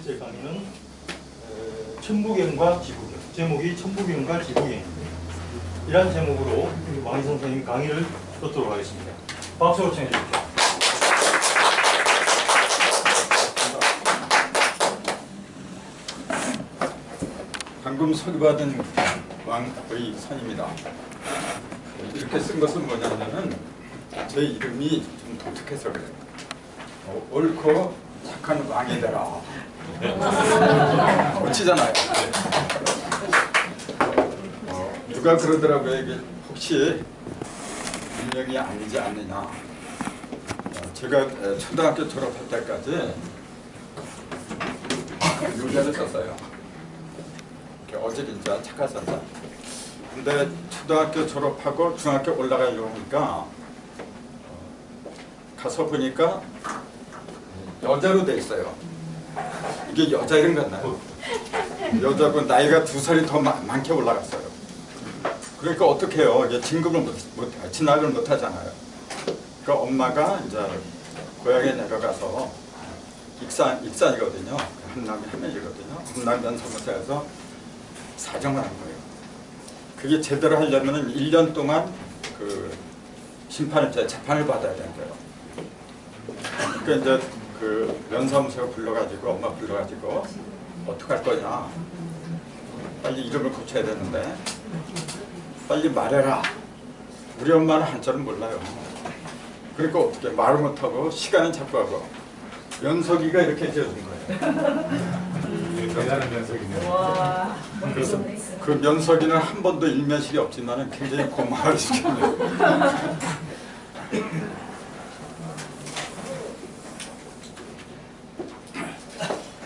제 강의는 천부경과 지부경, 제목이 천부경과 지부경입니다. 이런 제목으로 왕희성 선생님 강의를 듣도록 하겠습니다. 박수로 청해 주십시오. 방금 소개받은 왕의 선입니다. 이렇게 쓴 것은 뭐냐면은 제 이름이 좀 독특해서 그래요. 옳고 착한 왕이 되라. 멋지잖아요. 누가 그러더라고요. 이게 혹시 분명히 아니지 않느냐. 제가 초등학교 졸업할 때까지 유자를 썼어요. 어지린자, 착한 선자. 근데 초등학교 졸업하고 중학교 올라가려고 하니까 가서 보니까 여자로 돼 있어요. 이게 여자 이름 같나요? 여자고 나이가 2살이 더 많게 올라갔어요. 그러니까 어떻게 해요? 이게 진학을 못 하잖아요. 그러니까 엄마가 이제 고향에 내려가서 익산이거든요. 한남이 하면이거든요. 한남연사무소에서 사정을 한 거예요. 그게 제대로 하려면 1년 동안 그 재판을 받아야 되는 거예요. 그러니까 이제 그 연사무소가 불러가지고 엄마 불러가지고 어떡할 거냐. 빨리 이름을 고쳐야 되는데 빨리 말해라. 우리 엄마는 한자를 몰라요. 그러니까 어떻게 말을 못하고 시간은 자꾸 하고 연석이가 이렇게 지어준 거예요. 대단한 면석이네요. 그래서 그 면석이는 한 번도 일면식이 없지만 굉장히 고마워를 시켰네요.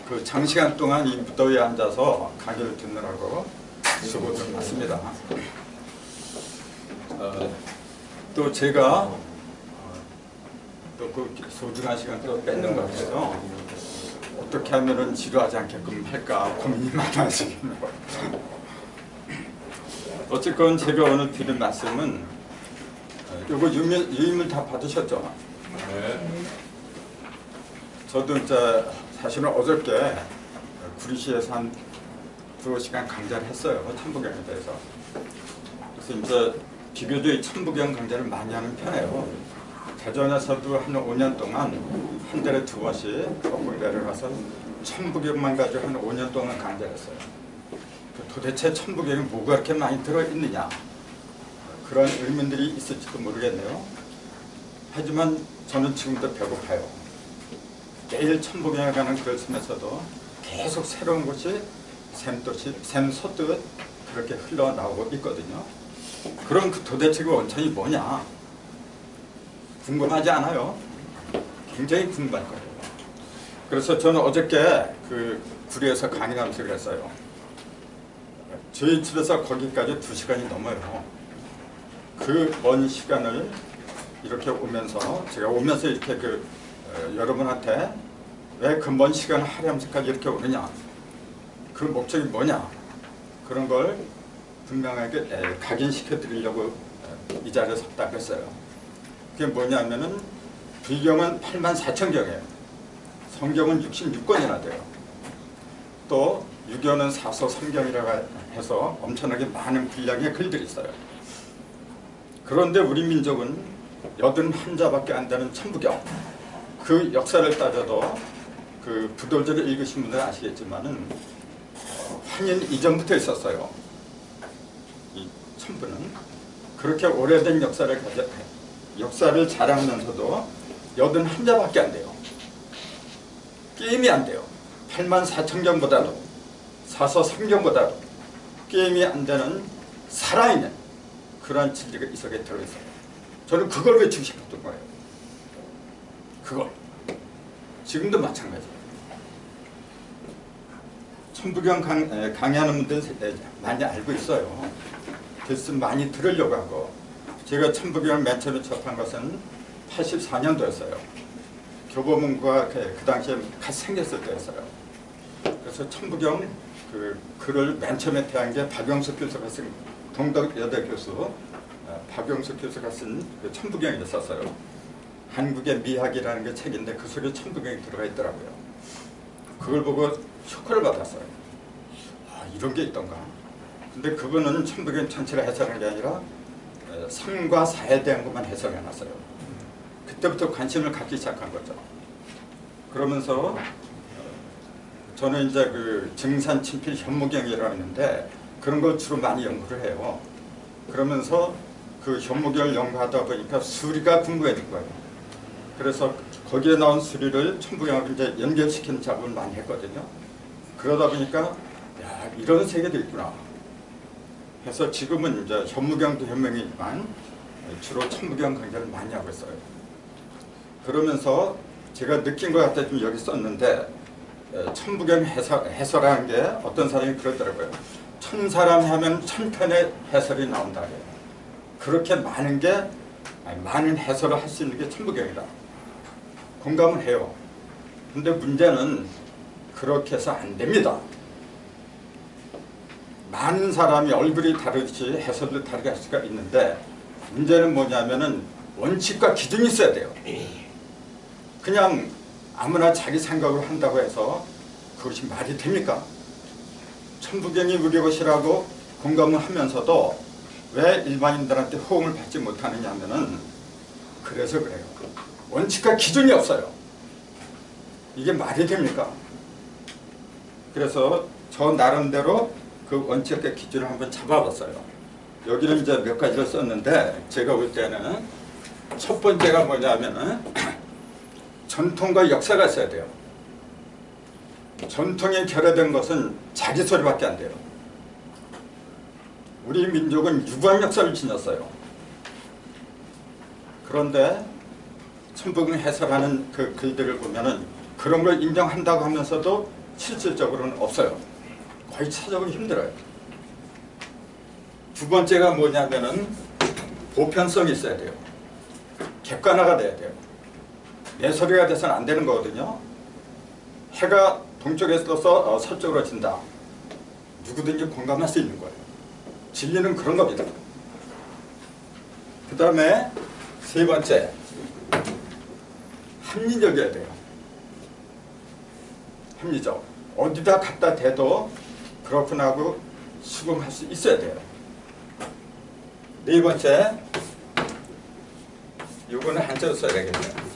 그 장시간 동안 이 무더위에 앉아서 강의를 듣느라고 수고들 많습니다. 또 제가 또 그 소중한 시간을 뺏는 것 같아서 어떻게 하면은 지루하지 않게끔 할까 고민이 많아지겠네요. 어쨌건 제가 오늘 드린 말씀은 요거 유임을 다 받으셨죠? 네. 저도 이제 사실은 어저께 구리시에서 한 2시간 강좌를 했어요. 천부경에 대해서. 그래서 이제 비교적 천부경 강좌를 많이 하는 편이에요. 대전에서도 한 5년 동안 한 달에 2번씩 거꾸로 내려가서 천부경만 가지고 한 5년 동안 강좌를 했어요. 도대체 천부경이 뭐가 그렇게 많이 들어있느냐, 그런 의문들이 있을지도 모르겠네요. 하지만 저는 지금도 배고파요. 매일 천부경에 가는 글을 쓰면서도 계속 새로운 것이 샘솟듯 그렇게 흘러나오고 있거든요. 그럼 그 도대체 그 원천이 뭐냐? 궁금하지 않아요? 굉장히 궁금할 거예요. 그래서 저는 어저께 그 구리에서 강의하면서 그랬어요. 저희 집에서 거기까지 2시간이 넘어요. 그 먼 시간을 이렇게 오면서 제가 오면서 이렇게 여러분한테 왜 그 먼 시간을 하려면서까지 이렇게 오느냐, 그 목적이 뭐냐, 그런 걸 분명하게 각인시켜 드리려고 이 자리에 섰다 그랬어요. 그게 뭐냐면은 불경은 84,000경이에요. 성경은 66권이나 돼요. 또 유교는 4서 3경이라고 해서 엄청나게 많은 분량의 글들이 있어요. 그런데 우리 민족은 81자밖에 안 되는 천부경, 그 역사를 따져도 그 부돌절을 읽으신 분들은 아시겠지만은 환인 이전부터 있었어요. 이 천부는 그렇게 오래된 역사를 자랑하면서도 81자밖에 안 돼요. 게임이 안 돼요. 84,000경보다도 4서 3경보다도 게임이 안 되는 살아있는 그러한 진리가 이 속에 들어있어요. 저는 그걸 외치고 싶었던 거예요. 그걸. 지금도 마찬가지예요. 천부경 강의하는 분들은 많이 알고 있어요. 그래서 많이 들으려고 하고, 제가 천부경을 맨 처음에 접한 것은 84년도였어요. 교보문고가 그 당시에 갓 생겼을 때였어요. 그래서 천부경 그 글을 맨 처음에 대한 게 박영숙 교수가 쓴, 동덕여대 교수 박영숙 교수가 쓴 그 천부경이 있었어요. 한국의 미학이라는 게 책인데 그 속에 천부경이 들어가 있더라고요. 그걸 보고 쇼크를 받았어요. 아, 이런 게 있던가. 근데 그분은 천부경 전체를 해설한 게 아니라 3과 4에 대한 것만 해설해놨어요. 그때부터 관심을 갖기 시작한 거죠. 그러면서 저는 이제 그 증산 친필 현무경이라고 했는데 그런 걸 주로 많이 연구를 해요. 그러면서 그 현무경을 연구하다 보니까 수리가 궁금해진 거예요. 그래서 거기에 나온 수리를 천부경하고 이제 연결시키는 작업을 많이 했거든요. 그러다 보니까 야, 이런 세계도 있구나. 그래서 지금은 이제 현무경도 현명이지만 주로 천부경 강좌를 많이 하고 있어요. 그러면서 제가 느낀 것 같아 좀 여기 썼는데 천부경 해설하는 게 어떤 사람이 그러더라고요. 1000사람이 하면 1000편의 해설이 나온다. 그렇게 많은 해설을 할 수 있는 게 천부경이다. 공감을 해요. 근데 문제는 그렇게 해서 안 됩니다. 많은 사람이 얼굴이 다르듯이 해설도 다르게 할 수가 있는데 문제는 뭐냐면은 원칙과 기준이 있어야 돼요. 그냥 아무나 자기 생각으로 한다고 해서 그것이 말이 됩니까? 천부경이 우리 것이라고 공감을 하면서도 왜 일반인들한테 호응을 받지 못하느냐 하면은 그래서 그래요. 원칙과 기준이 없어요. 이게 말이 됩니까? 그래서 저 나름대로 그 원칙과 기준을 한번 잡아봤어요. 여기는 이제 몇 가지를 썼는데 제가 볼 때는 첫 번째가 뭐냐면은 전통과 역사가 있어야 돼요. 전통에 결여된 것은 자기 소리밖에 안 돼요. 우리 민족은 유구한 역사를 지녔어요. 그런데 천부경 해설하는 그 글들을 보면은 그런 걸 인정한다고 하면서도 실질적으로는 없어요. 거의 찾아보기 힘들어요. 두 번째가 뭐냐면은 보편성이 있어야 돼요. 객관화가 돼야 돼요. 내 소리가 돼서는 안 되는 거거든요. 해가 동쪽에서 떠서 서쪽으로 진다. 누구든지 공감할 수 있는 거예요. 진리는 그런 겁니다. 그 다음에 세 번째, 합리적이어야 돼요. 합리적. 어디다 갖다 대도 그렇구나 하고 수긍할 수 있어야 돼요. 네 번째, 이거는 한자로 써야 되겠네요.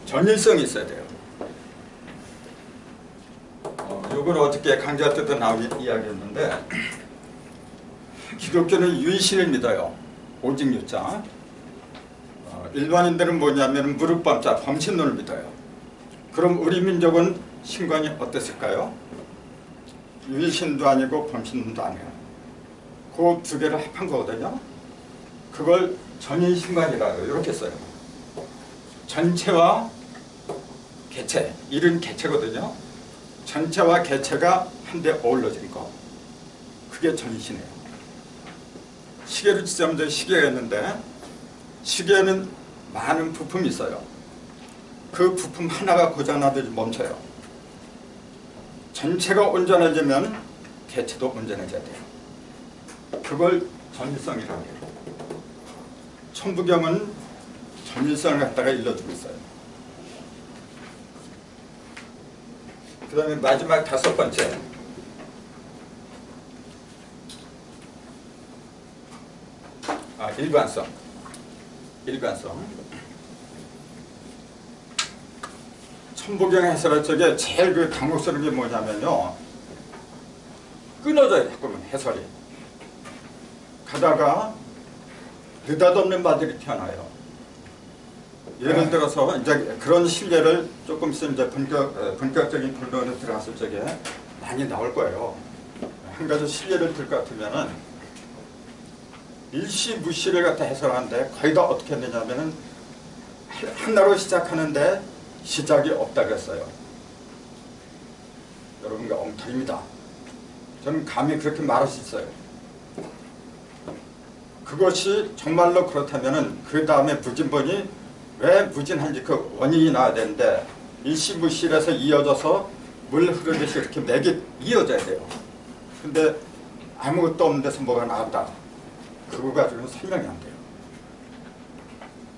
전일성이 있어야 돼요. 이걸 어떻게 강좌 때도 이야기했는데 기독교는 유의신을 믿어요. 오직 유자. 일반인들은 뭐냐면 무릇범자 범신론을 믿어요. 그럼 우리 민족은 신관이 어땠을까요? 유의신도 아니고 범신론도 아니에요. 그 두 개를 합한 거거든요. 그걸 전인신관이라고 이렇게 써요. 전체와 개체, 이른 개체거든요. 전체와 개체가 한데 어우러진 거. 그게 전신이에요. 시계를 치자면 시계가 있는데 시계는 많은 부품이 있어요. 그 부품 하나가 고장나듯이 멈춰요. 전체가 온전해지면 개체도 온전해져야 돼요. 그걸 전일성이라고 해요. 천부경은 전일성을 갖다가 일러주고 있어요. 그 다음에 마지막 다섯 번째, 일관성. 천부경 해설할 적에 제일 그 당혹스러운 게 뭐냐면요, 끊어져요. 자꾸만 해설이 가다가 느닷없는 바들이 튀어나와요. 예를 들어서 이제 그런 실례를 조금 있으면 이제 본격적인 본론에 들어갔을 적에 많이 나올 거예요. 한 가지 실례를 들 것 같으면은 일시무시를 갖다 해설하는데 거의 다 어떻게 했느냐면은 하나로 시작하는데 시작이 없다 그랬어요. 여러분과 엉터리입니다. 저는 감히 그렇게 말할 수 있어요. 그것이 정말로 그렇다면은 그 다음에 부진본이 왜 무진한지 그 원인이 나와야 되는데 일시무실에서 이어져서 물 흐르듯이 이렇게 맥이 이어져야 돼요. 근데 아무것도 없는 데서 뭐가 나왔다. 그거 가지고는 설명이 안 돼요.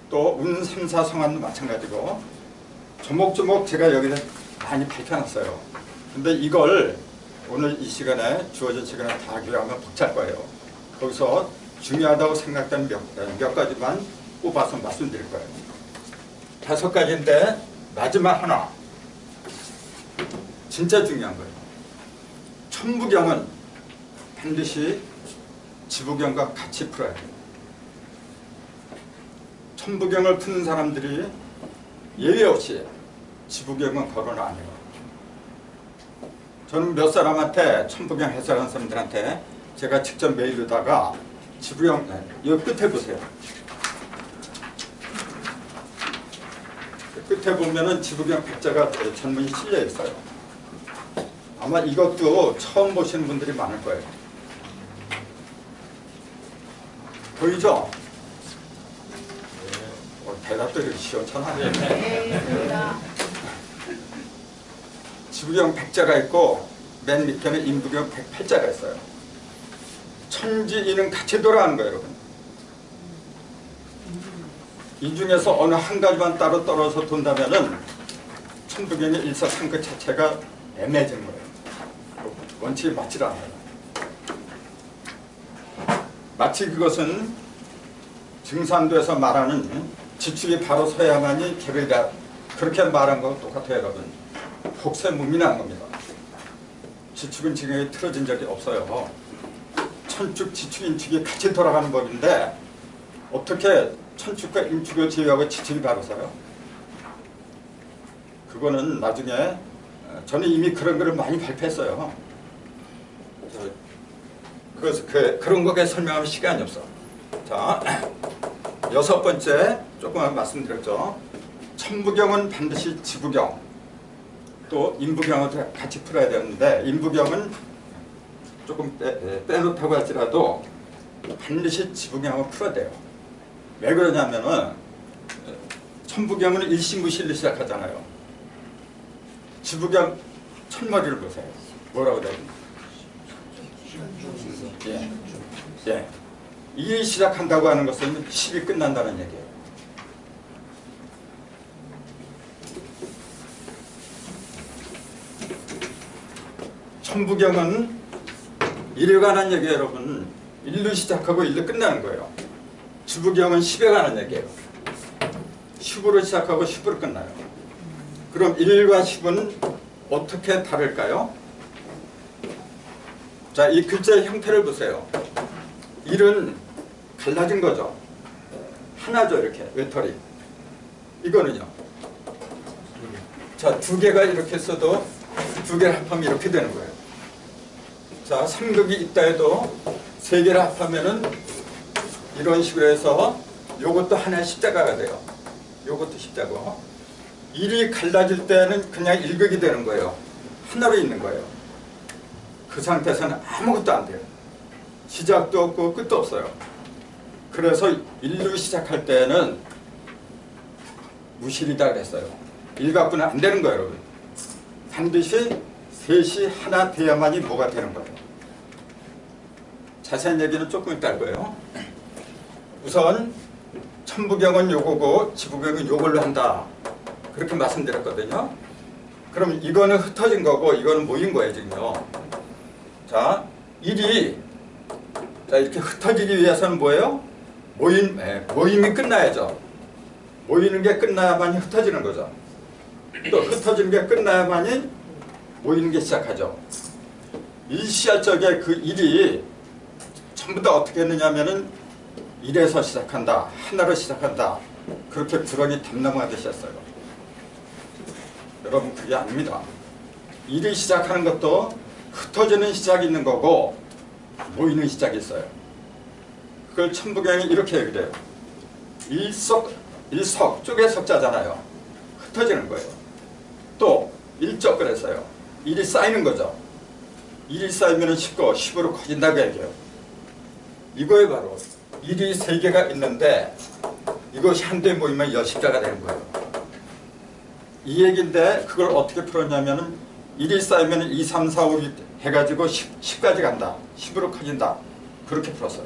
또 운삼사성한도 마찬가지고 조목조목 제가 여기다 많이 밝혀놨어요. 근데 이걸 오늘 이 시간에 주어진 시간에 다 교양하면 벅찰 거예요. 거기서 중요하다고 생각되는 몇 가지만 뽑아서 말씀드릴 거예요. 5가지인데 마지막 하나 진짜 중요한 거예요. 천부경은 반드시 지부경과 같이 풀어야 돼요. 천부경을 푸는 사람들이 예외 없이 지부경은 거론을 안 해요. 저는 몇 사람한테 천부경 해설하는 사람들한테 제가 직접 메일로다가 지부경 여기 끝에 보세요. 끝에 보면은 지부경 백자가 전문이 실려 있어요. 아마 이것도 처음 보시는 분들이 많을 거예요. 보이죠? 대답도 이렇게 시원찮아요. 지부경 백자가 있고 맨 밑에는 인부경 108자가 있어요. 천지인은 같이 돌아가는 거예요, 여러분. 이 중에서 어느 한 가지만 따로 떨어져서 돈다면은 천부경의 일사상그 자체가 애매해지는 거예요. 원칙이 맞지 않아요. 마치 그것은 증산도에서 말하는 지축이 바로 서야만이 개별이다. 그렇게 말한 거 똑같아요, 여러분. 복세무민한 겁니다. 지축은 지금 틀어진 적이 없어요. 천축, 지축, 인축이 같이 돌아가는 법인데 어떻게 천축과 인축을 제외하고 지축이 바로 서요? 그거는 나중에 저는 이미 그런 거를 많이 발표했어요. 그런 거에 설명하면 시간이 없어. 자, 6번째 조금만 말씀드렸죠. 천부경은 반드시 지부경 또 인부경을 같이 풀어야 되는데 인부경은 조금 빼놓다고 할지라도 반드시 지부경을 풀어야 돼요. 왜 그러냐면은 천부경은 일시무실로 시작하잖아요. 지부경 첫머리를 보세요. 뭐라고 돼요? 예. 일이 시작한다고 하는 것은 10이 끝난다는 얘기예요. 천부경은 일에 관한 얘기예요, 여러분. 일로 시작하고 일로 끝나는 거예요. 지부경은 10에 관한 얘기예요. 10으로 시작하고 10으로 끝나요. 그럼 1과 10은 어떻게 다를까요? 자, 이 글자의 형태를 보세요. 1은 갈라진 거죠. 하나죠, 이렇게 외톨이. 이거는요. 자, 2개가 이렇게 써도 2개를 합하면 이렇게 되는 거예요. 자, 3극이 있다 해도 3개를 합하면은 이런 식으로 해서 요것도 하나의 십자가가 돼요. 요것도 십자가. 1이 갈라질 때는 그냥 1극이 되는 거예요. 하나로 있는 거예요. 그 상태에서는 아무것도 안 돼요. 시작도 없고 끝도 없어요. 그래서 1로 시작할 때는 무실이다 그랬어요. 1 갖고는 안 되는 거예요, 여러분. 반드시 셋이 하나 돼야만이 뭐가 되는 거예요. 자세한 얘기는 조금 이따 할 거예요. 우선 천부경은 요거고 지부경은 요걸로 한다. 그렇게 말씀드렸거든요. 그럼 이거는 흩어진 거고 이거는 모인 거예요, 지금요. 자, 1이 자, 이렇게 흩어지기 위해서는 뭐예요? 모임이 끝나야죠. 모이는 게 끝나야만이 흩어지는 거죠. 또 흩어지는 게 끝나야만이 모이는 게 시작하죠. 일시할 적에 그 1이 전부 다 어떻게 했느냐면은 1에서 시작한다. 하나로 시작한다. 그렇게 구렁이 담나무하듯이 했어요. 여러분, 그게 아닙니다. 1이 시작하는 것도 흩어지는 시작이 있는 거고 모이는 시작이 있어요. 그걸 천부경이 이렇게 얘기해요. 일석 쪽에 석자잖아요. 흩어지는 거예요. 또 일적 그랬어요. 1이 쌓이는 거죠. 1이 쌓이면 10고 10으로 커진다고 얘기해요. 이거에 바로 1이 3개가 있는데 이것이 한데 모이면 10자가 되는 거예요. 이 얘기인데 그걸 어떻게 풀었냐면은 1이 쌓이면 2, 3, 4, 5 해가지고 10까지 간다. 10으로 커진다. 그렇게 풀었어요.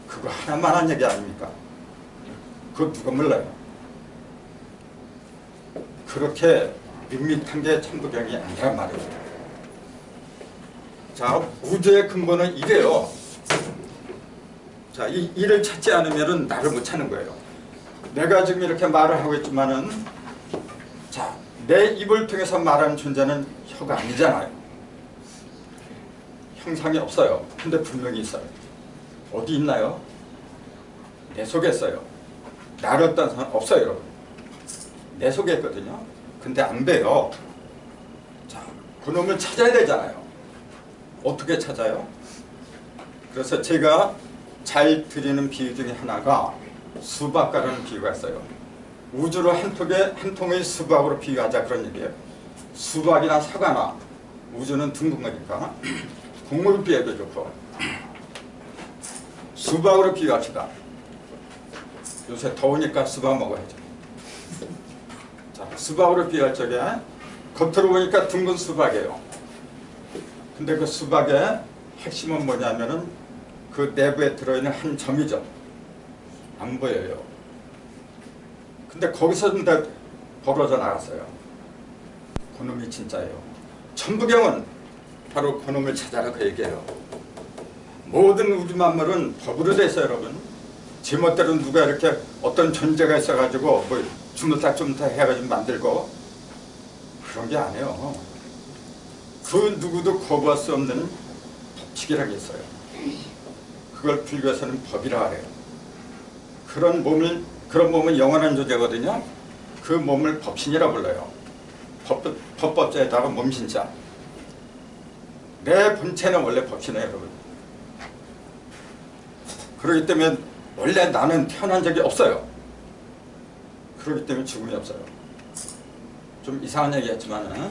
그거 하나만 한 얘기 아닙니까? 그거 누가 몰라요? 그렇게 밋밋한 게 천부경이 아니란 말이에요. 자, 우주의 근본은 이래요. 자, 이를 찾지 않으면 나를 못 찾는 거예요. 내가 지금 이렇게 말을 하고 있지만은, 자, 내 입을 통해서 말하는 존재는 혀가 아니잖아요. 형상이 없어요. 근데 분명히 있어요. 어디 있나요? 내 속에 있어요. 나를 딴 사람 없어요, 여러분. 내 속에 있거든요. 근데 안 돼요. 자, 그놈을 찾아야 되잖아요. 어떻게 찾아요? 그래서 제가 잘 드리는 비유 중에 하나가 수박과라는 비유가 있어요. 우주를 한 통의 수박으로 비유하자 그런 얘기예요. 수박이나 사과나 우주는 둥근 거니까 국물 비유도 좋고 수박으로 비유합시다. 요새 더우니까 수박 먹어야죠. 자, 수박으로 비유할 적에 겉으로 보니까 둥근 수박이에요. 근데 그 수박의 핵심은 뭐냐면은 그 내부에 들어있는 한 점이죠. 안 보여요. 근데 거기서 근데 벌어져 나갔어요. 그놈이 진짜예요. 천부경은 바로 그놈을 찾아라 그 얘기예요. 모든 우주 만물은 법으로 돼 있어요, 여러분. 제멋대로 누가 이렇게 어떤 존재가 있어가지고 뭐 주물탁 해가지고 만들고 그런 게 아니에요. 그 누구도 거부할 수 없는 법칙이라는 게 있어요. 그걸 불교에서는 법이라 그래요. 그런 몸은 영원한 존재거든요. 그 몸을 법신이라 불러요. 법법자에다가 몸신자. 내 본체는 원래 법신이에요, 여러분. 그렇기 때문에 원래 나는 태어난 적이 없어요. 그렇기 때문에 죽음이 없어요. 좀 이상한 얘기였지만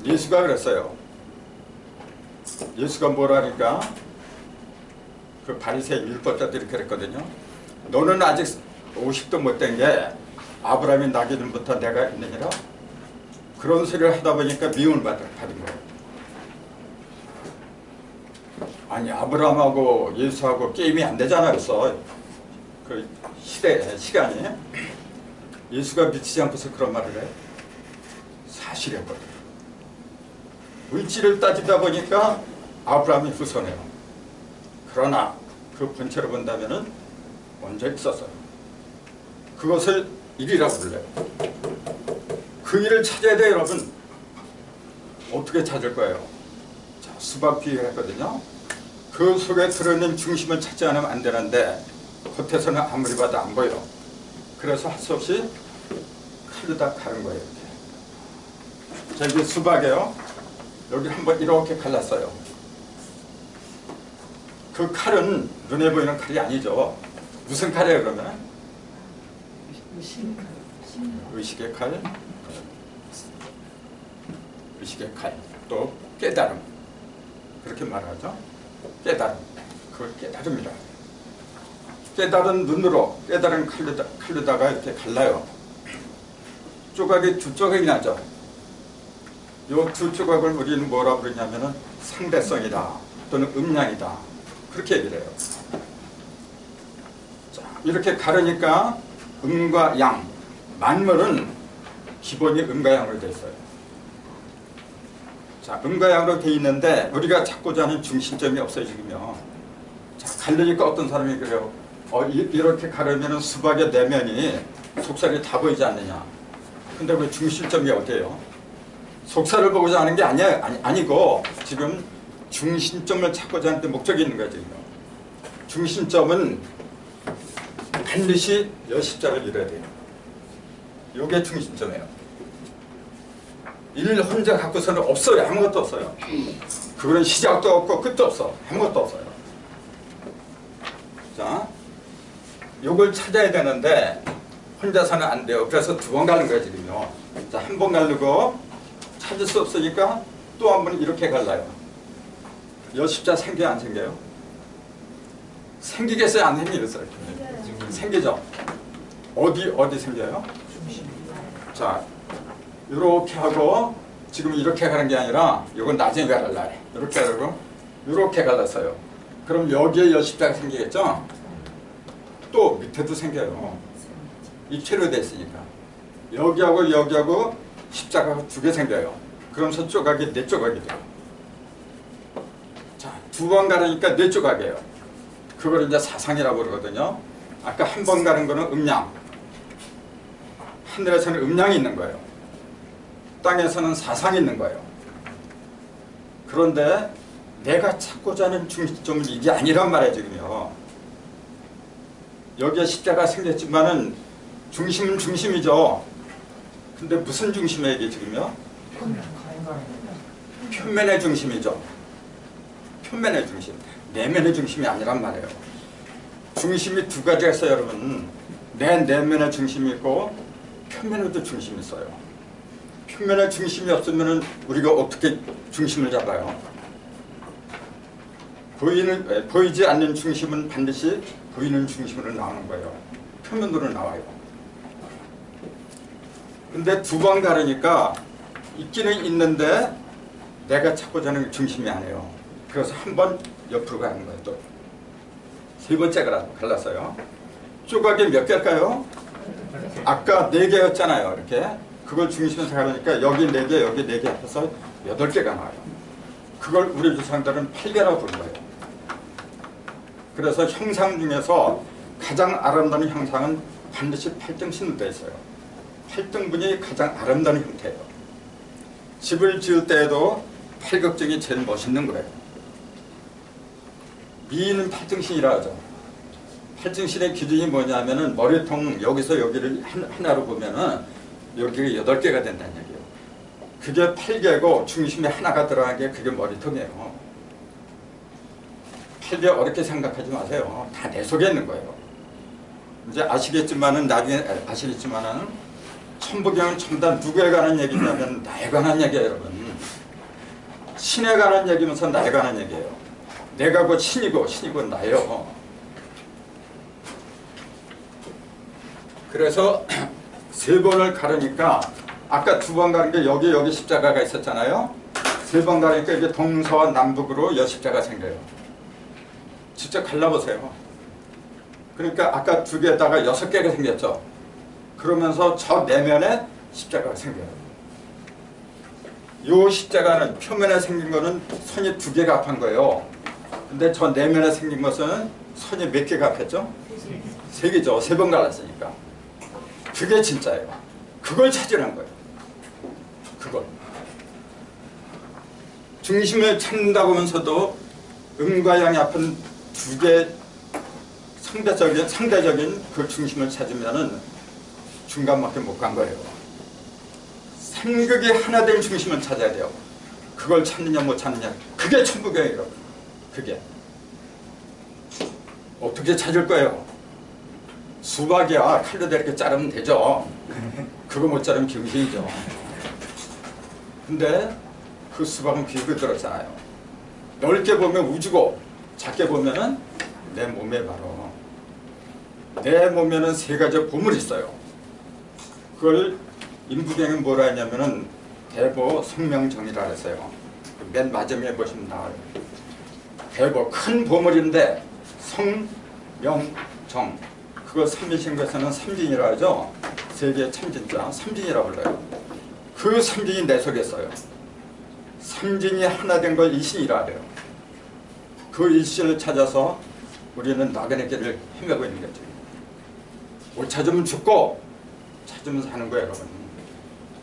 예수가 그랬어요. 예수가 뭐라니까 그 바리새인 율법자들이 그랬거든요. 너는 아직 50도 못 된 게 아브라함이 나기 전부터 내가 있느니라. 그런 소리를 하다 보니까 미움을 받은 거예요. 아니 아브라함하고 예수하고 게임이 안 되잖아요. 그래서 그 시간이 예수가 미치지 않고서 그런 말을 해. 사실이었거든. 물질을 따지다 보니까 아브라함이 후손이에요. 그러나 그 본체로 본다면은 먼저 있었어요. 그것을 일이라고 불러요. 그 일을 찾아야 돼요, 여러분. 어떻게 찾을 거예요? 자, 수박 비유를 했거든요. 그 속에 들어있는 중심을 찾지 않으면 안 되는데 겉에서는 아무리 봐도 안 보여. 그래서 할 수 없이 칼로다 가른 거예요. 이렇게. 자, 이게 수박이에요. 여기 한번 이렇게 갈랐어요. 그 칼은 눈에 보이는 칼이 아니죠. 무슨 칼이에요, 그러면? 의식의 칼. 의식의 칼. 또 깨달음. 그렇게 말하죠. 깨달음. 그걸 깨달음이라. 깨달은 눈으로 깨달은 칼로다가 이렇게 갈라요. 조각이 두 조각이 나죠. 이 두 조각을 우리는 뭐라 부르냐면은 상대성이다 또는 음량이다 그렇게 얘기를 해요. 자, 이렇게 가르니까 음과 양, 만물은 기본이 음과 양으로 되어 있어요. 자, 음과 양으로 되어 있는데 우리가 찾고자 하는 중심점이 없어요, 지금요. 자, 가르니까 어떤 사람이 그래요. 이렇게 가르면은 수박의 내면이 속살이 다 보이지 않느냐. 근데 그 중심점이 어디예요? 속살을 보고자 하는 게 아니고 지금 중심점을 찾고자 하는 데 목적이 있는 거죠. 중심점은 반드시 여십자를 이뤄야 돼요. 이게 중심점이에요. 일 혼자 갖고서는 없어요. 아무것도 없어요. 그거는 시작도 없고 끝도 없어. 아무것도 없어요. 자, 이걸 찾아야 되는데 혼자서는 안 돼요. 그래서 두 번 가는 거예요, 지금요. 자, 한 번 가르고 찾을 수 없으니까 또 한 번 이렇게 갈라요. 여십자 생겨요, 안 생겨요? 생기겠어요, 안 생기겠어요? 생기죠. 어디 생겨요? 자, 이렇게 하고 지금 이렇게 가는 게 아니라 이건 나중에 갈라. 이렇게 하고 이렇게 갈랐어요. 그럼 여기에 여십자가 생기겠죠? 또 밑에도 생겨요. 입체로 됐으니까. 여기하고 여기하고 십자가가 두 개 생겨요. 그러면서 조각이 네 조각이 돼요. 자, 두 번 가르니까 네 조각이에요. 그걸 이제 사상이라고 그러거든요. 아까 한 번 가는 거는 음양. 하늘에서는 음양이 있는 거예요. 땅에서는 사상이 있는 거예요. 그런데 내가 찾고자 하는 중심점은 이게 아니란 말이에요, 지금요. 여기에 십자가 생겼지만은 중심은 중심이죠. 근데 무슨 중심이에요, 이게 지금요? 표면의 중심이죠. 표면의 중심. 내면의 중심이 아니란 말이에요. 중심이 두 가지가 있어요, 여러분. 내 내면의 중심이 있고 표면에도 중심이 있어요. 표면에 중심이 없으면 우리가 어떻게 중심을 잡아요? 보이지 않는 중심은 반드시 보이는 중심으로 나오는 거예요. 표면으로 나와요. 근데 두 번 가르니까 있기는 있는데 내가 찾고자 하는 중심이 아니에요. 그래서 한 번 옆으로 가는 거예요. 또 세 번째 갈랐어요. 조각이 몇 개일까요? 아까 네 개였잖아요. 이렇게 그걸 중심에서 가르니까 여기 네 개, 여기 네 개 합해서 8개가 나와요. 그걸 우리 조상들은 8개라고 부른 거예요. 그래서 형상 중에서 가장 아름다운 형상은 반드시 8등신으로 되어 있어요. 8등분이 가장 아름다운 형태예요. 집을 지을 때에도 8극정이 제일 멋있는 거예요. 미인은 8등신이라 하죠. 8등신의 기준이 뭐냐면은 머리통 여기서 여기를 하나로 보면은 여기가 8개가 된다는 얘기예요. 그게 8개고 중심에 하나가 들어간 게 그게 머리통이에요. 8개 어렵게 생각하지 마세요. 다 내 속에 있는 거예요. 이제 아시겠지만은 나중에 아시겠지만은 천부경은 전부 다 누구에 관한 얘기냐면 나에 관한 얘기예요, 여러분. 신에 관한 얘기면서 나에 관한 얘기예요. 내가 곧 신이고 신이 곧 나예요. 그래서 세 번을 가르니까 아까 두 번 가른 게 여기 십자가가 있었잖아요. 세 번 가르니까 이게 동서와 남북으로 여십자가 생겨요. 직접 갈라보세요. 그러니까 아까 두 개에다가 6개가 생겼죠. 그러면서 저 내면에 십자가가 생겨요. 이 십자가는 표면에 생긴 거는 선이 2개가 합한 거예요. 근데 저 내면에 생긴 것은 선이 몇 개가 합했죠? 3개죠. 3번 갈랐으니까. 그게 진짜예요. 그걸 찾으라는 거예요. 그걸. 중심을 찾는다고 하면서도 음과 양이 합한 2개 상대적인 그 중심을 찾으면은 중간밖에 못 간 거예요. 삼극이 하나 된 중심을 찾아야 돼요. 그걸 찾느냐 못 찾느냐. 그게 천부경이에요. 그게. 어떻게 찾을 거예요? 수박이야. 칼로 이렇게 자르면 되죠. 그거 못 자르면 병신이죠. 근데 그 수박은 비육이 들었잖아요. 넓게 보면 우주고 작게 보면은 내 몸에 바로 내 몸에는 3가지 보물이 있어요. 그걸 인부경은 뭐라 했냐면은 대보 성명정이라 했어요. 맨 마지막에 보시면 나와요. 대보 큰 보물인데 성명정 그거 삼위신교에서는 삼진이라 하죠. 세계 참진자 삼진이라고 불러요. 그 삼진이 내 속에 있어요. 삼진이 하나 된 걸 일신이라 해요. 그 일신을 찾아서 우리는 나그네 길을 헤매고 있는 거죠. 못 찾으면 죽고 찾으면 사는 거예요, 여러분.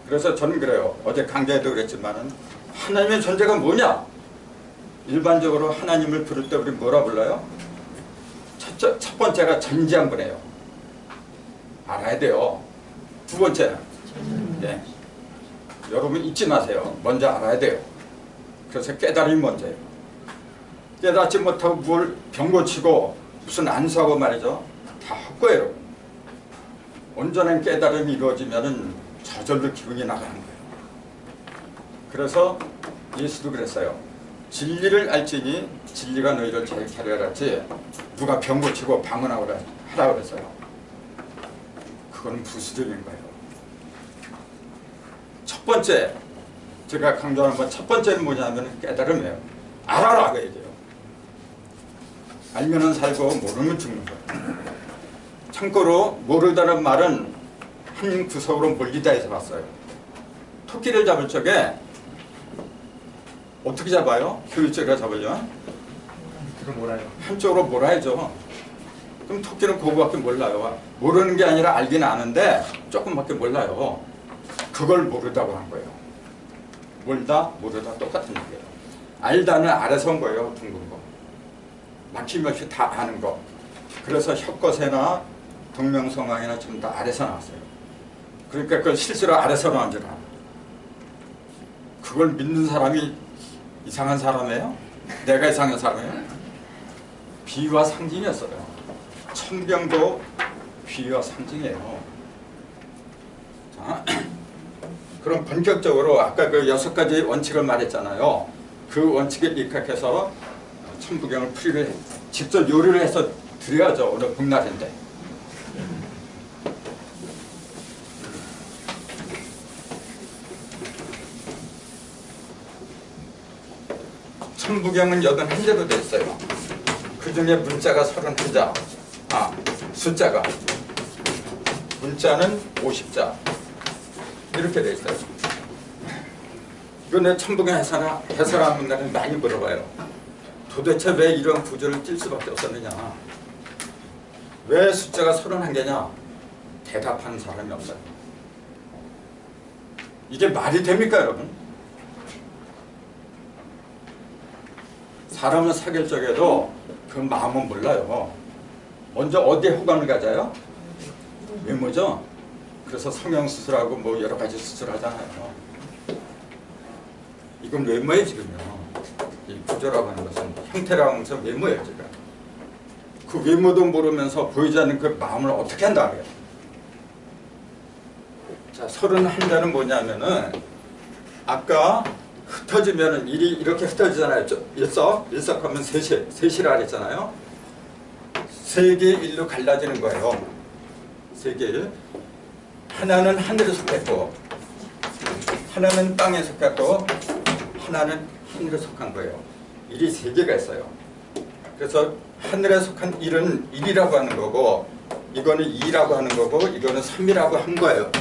그래서 저는 그래요. 어제 강좌에도 그랬지만은 하나님의 존재가 뭐냐? 일반적으로 하나님을 부를 때 우리 뭐라 불러요? 첫 번째가 전지한분이에요. 알아야 돼요. 두 번째는 네. 여러분 잊지 마세요. 먼저 알아야 돼요. 그래서 깨달음이 먼저예요. 깨닫지 못하고 뭘 병고치고 무슨 안수하고 말이죠. 다 헛거예요. 온전한 깨달음이 이루어지면은 저절로 기운이 나가는 거예요. 그래서 예수도 그랬어요. 진리를 알지니 진리가 너희를 잘 가르치지 누가 병고치고 방언하고 하라 그랬어요. 그건 부수적인 거예요. 첫 번째 제가 강조하는 건 첫 번째는 뭐냐면 깨달음이에요. 알아라 그 얘기예요. 알면은 살고 모르면 죽는 거예요. 참고로 모르다는 말은 한 구석으로 몰리다 해서 봤어요. 토끼를 잡을 적에 어떻게 잡아요? 효율적으로 잡으려면 그럼 뭐라요? 한쪽으로 몰아야죠. 그럼 토끼는 그거밖에 몰라요. 모르는 게 아니라 알긴 아는데 조금밖에 몰라요. 그걸 모르다고 한 거예요. 몰다 모르다 똑같은 얘기예요. 알다는 아래서 온 거예요. 둥근 거. 막힘없이 다 아는 거. 그래서 혁거세나 동명성황이나 전부 다 아래서 나왔어요. 그러니까 그걸 실제로 아래서 나온 줄 알아. 그걸 믿는 사람이 이상한 사람이에요? 내가 이상한 사람이에요? 비유와 상징이었어요. 천병도 비유와 상징이에요. 자, 그럼 본격적으로 아까 그 6가지 원칙을 말했잖아요. 그 원칙에 입각해서 천부경을 풀이를 직접 요리를 해서 드려야죠. 오늘 복날인데. 천부경은 81자로 되어 있어요. 그 중에 문자가 31자, 숫자가 문자는 50자 이렇게 되어 있어요. 이거 내 천부경 해설하는 분들은 많이 물어봐요. 도대체 왜 이런 구조를 찔 수밖에 없었느냐? 왜 숫자가 31개냐? 대답하는 사람이 없어요. 이게 말이 됩니까, 여러분? 사람을 사귈 적에도 그 마음은 몰라요. 먼저 어디에 호감을 가져요? 외모죠? 그래서 성형수술하고 뭐 여러 가지 수술하잖아요. 이건 외모예요, 지금요. 이 구조라고 하는 것은 형태라고 하면서 외모예요, 지금. 그 외모도 모르면서 보이지 않는 그 마음을 어떻게 한다 그래요? 자, 31자는 뭐냐면은 아까 흩어지면은 일이 이렇게 흩어지잖아요. 일석하면 셋이라 그랬잖아요. 3개의 일로 갈라지는 거예요. 3개의 일. 하나는 하늘에 속했고, 하나는 땅에 속했고, 하나는 하늘에 속한 거예요. 일이 3개가 있어요. 그래서 하늘에 속한 일은 1이라고 하는 거고, 이거는 2라고 하는 거고, 이거는 3이라고 한 거예요.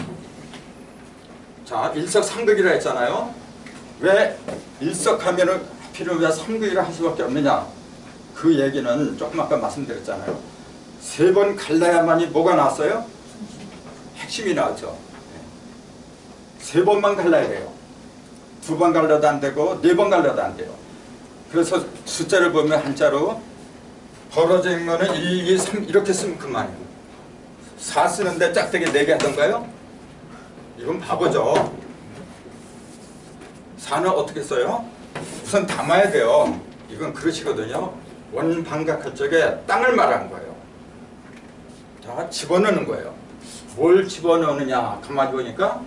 자, 일석삼극이라 했잖아요. 왜 일석하면은 하필은 왜 삼극이라 할 수밖에 없느냐? 그 얘기는 조금 아까 말씀드렸잖아요. 3번 갈라야만이 뭐가 나왔어요? 핵심이 나왔죠. 3번만 갈라야 돼요. 2번 갈라도 안 되고 4번 갈라도 안 돼요. 그래서 숫자를 보면 한자로 벌어져 있는 거는 1, 2, 3 이렇게 쓰면 그만이에요. 4 쓰는데 짝대기 4개 하던가요? 이건 바보죠. 4는 어떻게 써요? 우선 담아야 돼요. 이건 그릇이거든요. 원방각할 적에 땅을 말하는 거예요. 자, 집어넣는 거예요. 뭘 집어넣느냐? 가만히 보니까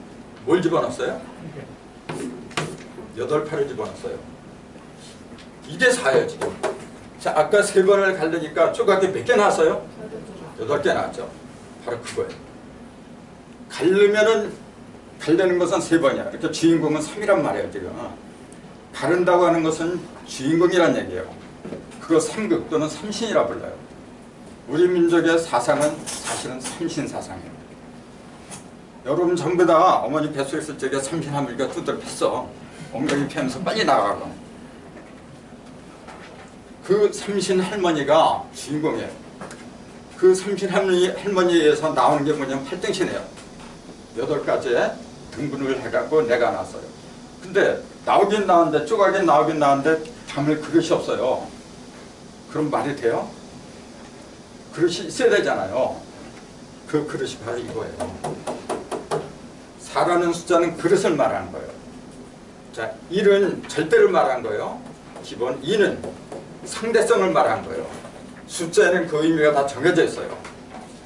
뭘 집어넣었어요? 8팔을 집어넣었어요. 이게 4예요, 지금. 자, 아까 3번을 갈르니까 조각이 몇 개 나왔어요? 8개 나왔죠. 바로 그거예요. 갈르는 것은 3번이야. 이렇게 주인공은 3이란 말이에요, 지금. 가른다고 하는 것은 주인공이란 얘기예요. 그거 삼극 또는 삼신이라 불러요. 우리 민족의 사상은 사실은 삼신 사상이에요. 여러분 전부 다 어머니 뱃속에 있을 적에 삼신 할머니가 두드려 팼어. 엉덩이 펴면서 빨리 나가고. 그 삼신 할머니가 주인공이에요. 그 삼신 할머니에서 나오는 게 뭐냐면 팔등신이에요. 8가지의 등분을 해갖고 내가 나왔어요. 근데 나오긴 나왔는데 조각이 나오긴 나왔는데 담을 그릇이 없어요. 그럼 말이 돼요? 그릇이 있어야 되잖아요. 그 그릇이 바로 이거예요. 4라는 숫자는 그릇을 말하는 거예요. 자, 1은 절대를 말하는 거예요. 기본 2는 상대성을 말하는 거예요. 숫자에는 그 의미가 다 정해져 있어요.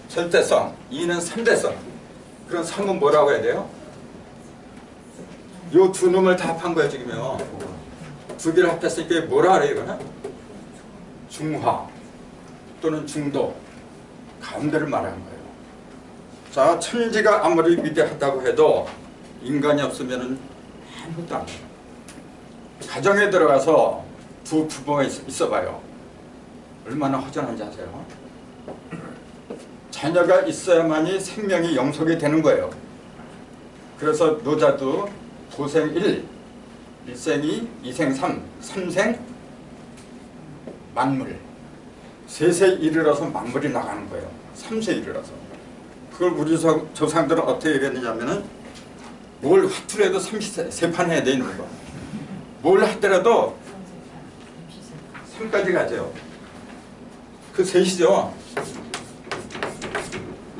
절대성, 2는 상대성. 그럼 3은 뭐라고 해야 돼요? 요 두 놈을 다 합한 거예요, 지금요. 2개를 합했으니까 뭐라 그래요, 이거는? 중화 또는 중도, 가운데를 말하는 거예요. 자, 천지가 아무리 위대하다고 해도 인간이 없으면 아무것도 안 돼요. 가정에 들어가서 두 부부가 있어봐요. 얼마나 허전한지 아세요? 자녀가 있어야만이 생명이 영속이 되는 거예요. 그래서 노자도 도생 1, 1생 2, 2생 3, 3생 만물. 3세 이르러서 만물이 나가는 거예요. 3세 이르러서. 그걸 우리 조상들은 어떻게 얘기했느냐면은 뭘 하더라도 3판 해야 되는 거. 뭘 하더라도 3까지 가죠. 그 셋이죠.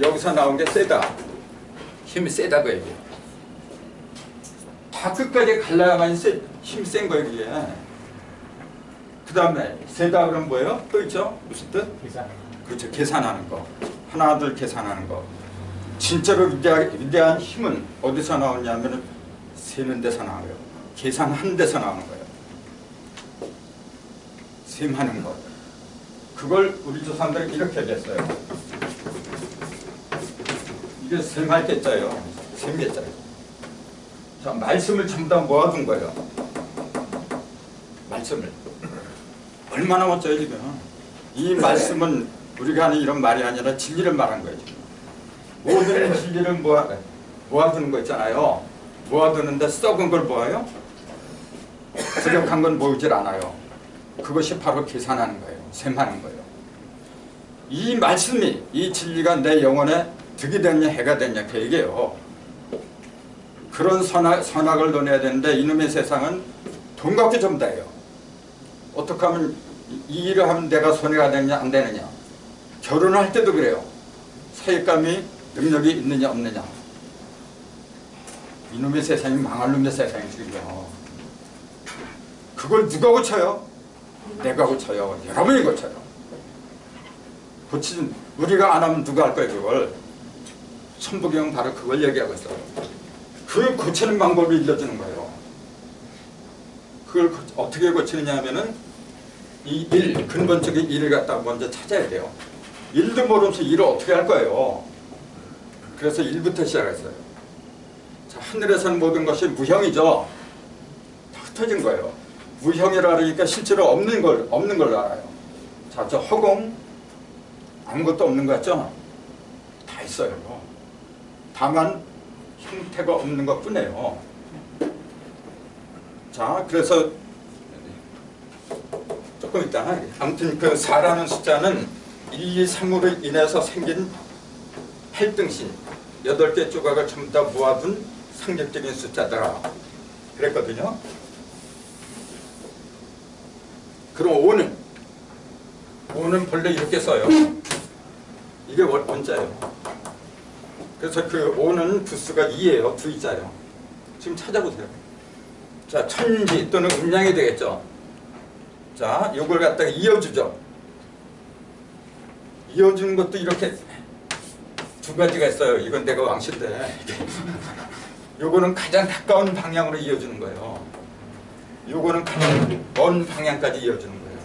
여기서 나온 게 세다. 힘이 세다 그 얘기예요. 다 끝까지 갈라야만 힘이 센 거예요 이게. 그 다음에 세다 그러면 뭐예요? 또 있죠? 무슨 뜻? 계산. 그렇죠. 계산하는 거. 하나 둘 계산하는 거. 진짜로 위대한 힘은 어디서 나오냐면 세는 데서 나와요. 계산한 데서 나오는 거예요. 셈하는 거. 그걸 우리 조상들이 이렇게 얘기했어요. 이게 셈할 개자예요. 셈개자예요. 자, 말씀을 전부 다 모아둔 거예요. 말씀을. 얼마나 멋져요 지금. 이 말씀은 우리가 하는 이런 말이 아니라 진리를 말한 거예요 지금. 모든 진리를 모아두는 거 있잖아요. 모아두는데 썩은 걸 모아요? 부족한 건 모으질 않아요. 그것이 바로 계산하는 거예요. 셈하는 거예요. 이 말씀이, 이 진리가 내 영혼에 득이 됐냐 해가 됐냐 그 얘기예요. 그런 선악을 논해야 되는데 이놈의 세상은 돈 갖기 전부 다예요. 어떻게 하면 이 일을 하면 내가 손해가 되느냐 안 되느냐. 결혼할 때도 그래요. 사익감이 능력이 있느냐 없느냐. 이놈의 세상이 망할 놈의 세상이죠. 그걸 누가 고쳐요? 내가 고쳐요. 여러분이 고쳐요. 고친 우리가 안 하면 누가 할 거예요 그걸. 천부경 바로 그걸 얘기하고 있어요. 그 고치는 방법을 일러주는 거예요. 그걸 어떻게 고치느냐 하면은 이 일, 근본적인 일을 갖다가 먼저 찾아야 돼요. 일도 모르면서 일을 어떻게 할 거예요. 그래서 일부터 시작했어요. 자, 하늘에서는 모든 것이 무형이죠. 다 흩어진 거예요. 무형이라 그러니까 실제로 없는 걸 알아요. 자, 저 허공 아무것도 없는 거 같죠? 다 있어요. 다만 형태가 없는 것 뿐이에요. 자, 그래서 조금 있다. 아무튼 그 4라는 숫자는 1, 2, 3으로 인해서 생긴 8등신 8개 조각을 전부 다 모아둔 상징적인 숫자더라 그랬거든요. 그럼 5는 본래 이렇게 써요. 이게 원자예요. 그래서 그 5는 부수가 2예요. 2자예요. 지금 찾아보세요. 자, 천지 또는 음량이 되겠죠. 자, 요걸 갖다가 이어주죠. 이어주는 것도 이렇게 두 가지가 있어요. 이건 내가 왕실인데 요거는 가장 가까운 방향으로 이어주는 거예요. 요거는 가장 먼 방향까지 이어주는 거예요.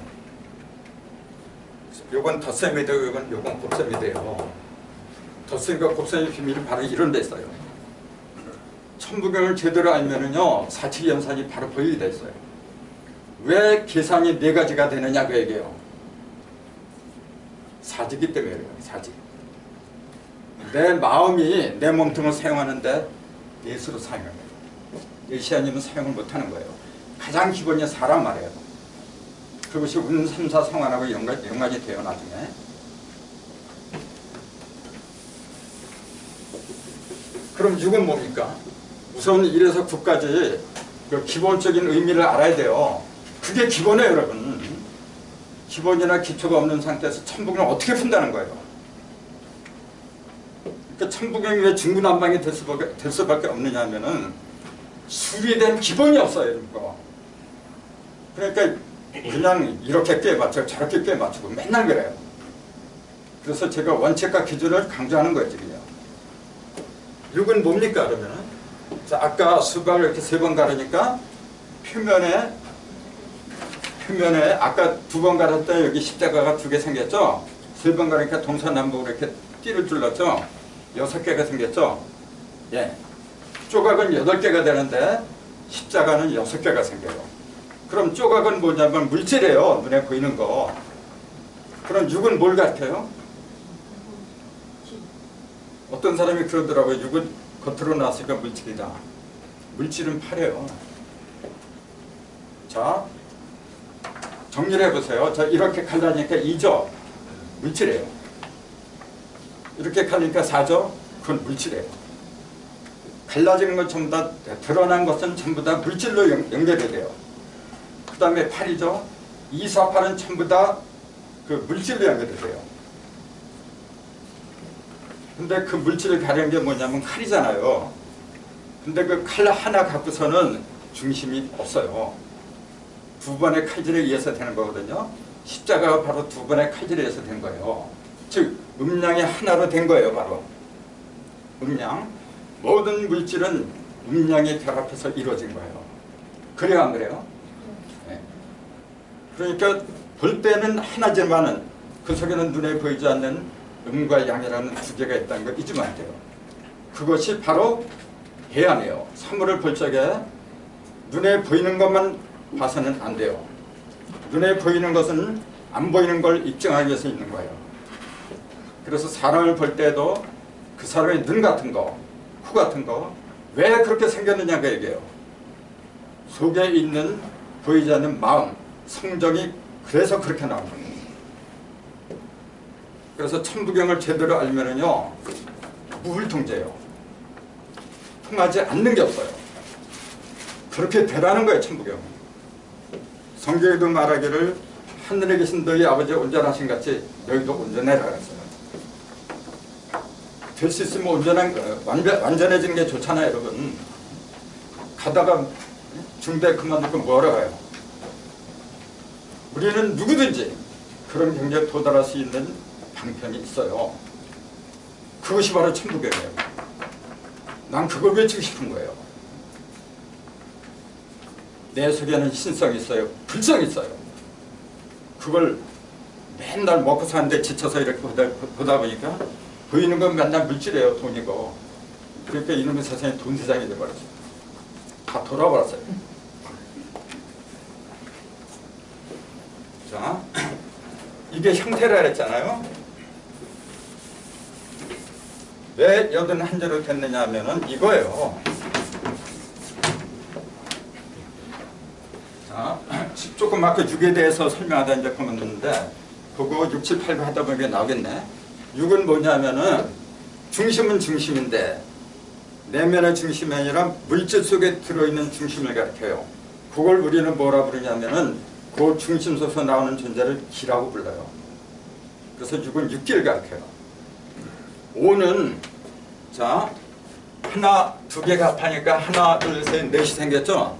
요건 덧셈이 되고 요건 곱셈이 돼요. 덧셈과 곱셈의 비밀이 바로 이런 데 있어요. 천부경을 제대로 알면은요 사칙연산이 바로 보이게 돼 있어요. 왜 계산이 4가지가 되느냐 그 얘기예요. 사지기 때문에 그래요. 사지. 내 마음이 내 몸통을 사용하는데 예수로 사용해요. 예시아님은 사용을 못하는 거예요. 가장 기본이 사람 말이에요. 그것이 운, 3, 4 상환하고 연관이 돼요 나중에. 그럼 6은 뭡니까? 우선 1에서 9까지 그 기본적인 의미를 알아야 돼요. 그게 기본이에요 여러분. 기본이나 기초가 없는 상태에서 천부경을 어떻게 푼다는 거예요. 그러니까 천부경이 왜 중구난방이 될 수밖에 없느냐 하면은 수리된 기본이 없어요. 그러니까 그냥 이렇게 꽤 맞추고 저렇게 꽤 맞추고 맨날 그래요. 그래서 제가 원칙과 기준을 강조하는 거예요 지금요. 6은 뭡니까 그러면은? 자, 아까 수박을 이렇게 3번 가르니까 표면에 아까 2번 가르었다 여기 십자가가 2개 생겼죠? 3번 가르니까 동서남북으로 이렇게 띠를 둘렀죠? 6개가 생겼죠? 예. 조각은 8개가 되는데 십자가는 6개가 생겨요. 그럼 조각은 뭐냐면 물질이에요. 눈에 보이는 거. 그럼 6은 뭘 가르쳐요? 어떤 사람이 그러더라고요. 육은 겉으로 나왔으니까 물질이다. 물질은 팔이에요. 자, 정리를 해보세요. 자, 이렇게 갈라니까 2죠. 물질이에요. 이렇게 갈리니까 4죠. 그건 물질이에요. 갈라지는 건 전부 다, 드러난 것은 전부 다 물질로 연결이 돼요. 그 다음에 8이죠. 2, 4, 8은 전부 다 그 물질로 연결이 돼요. 근데 그 물질을 가리는 게 뭐냐면 칼이잖아요. 근데 그 칼 하나 갖고서는 중심이 없어요. 두 번의 칼질에 의해서 되는 거거든요. 십자가가 바로 두 번의 칼질에 의해서 된 거예요. 즉 음량이 하나로 된 거예요. 바로 음량. 모든 물질은 음량이 결합해서 이루어진 거예요. 그래요 안 그래요? 네. 그러니까 볼 때는 하나지만은 그 속에는 눈에 보이지 않는 음과 양이라는 두 개가 있다는 걸 잊으면 안 돼요. 그것이 바로 해안이에요. 사물을 볼 적에 눈에 보이는 것만 봐서는 안 돼요. 눈에 보이는 것은 안 보이는 걸 입증하기 위해서 있는 거예요. 그래서 사람을 볼 때도 그 사람의 눈 같은 거, 코 같은 거 왜 그렇게 생겼느냐가 얘기해요. 속에 있는 보이지 않는 마음, 성정이 그래서 그렇게 나오는 거예요. 그래서 천부경을 제대로 알면은요 무불통제예요. 통하지 않는 게 없어요. 그렇게 되라는 거예요. 천부경. 성경에도 말하기를 하늘에 계신 너희 아버지 온전하신 같이 너희도 온전해라 그랬어요. 될 수 있으면 완전해지는 게 좋잖아요. 여러분. 가다가 중대 그만두고 뭐하러 가요. 우리는 누구든지 그런 경지에 도달할 수 있는 방편이 있어요. 그것이 바로 천부경이에요. 난 그걸 외치고 싶은 거예요. 내 속에는 신성이 있어요. 불성이 있어요. 그걸 맨날 먹고 사는데 지쳐서 이렇게 보다 보니까 보이는 건 맨날 물질이에요. 돈이고. 그러니까 이놈의 세상에 돈 세상이 돼버렸어요. 다 돌아버렸어요. 자, 이게 형태라 그랬잖아요. 왜 81자로 됐느냐 하면은 이거예요. 자, 조금 아까 6에 대해서 설명하다 이제 그만뒀는데 그거 6, 7, 8 하다 보니까 나오겠네. 6은 뭐냐면은 중심은 중심인데 내면의 중심이 아니라 물질 속에 들어있는 중심을 가리켜요. 그걸 우리는 뭐라 부르냐면은 그 중심 속에서 나오는 존재를 기라고 불러요. 그래서 6은 육기를 가리켜요. 5는 자 하나, 두 개가 합하니까 하나, 둘, 셋, 넷이 생겼죠.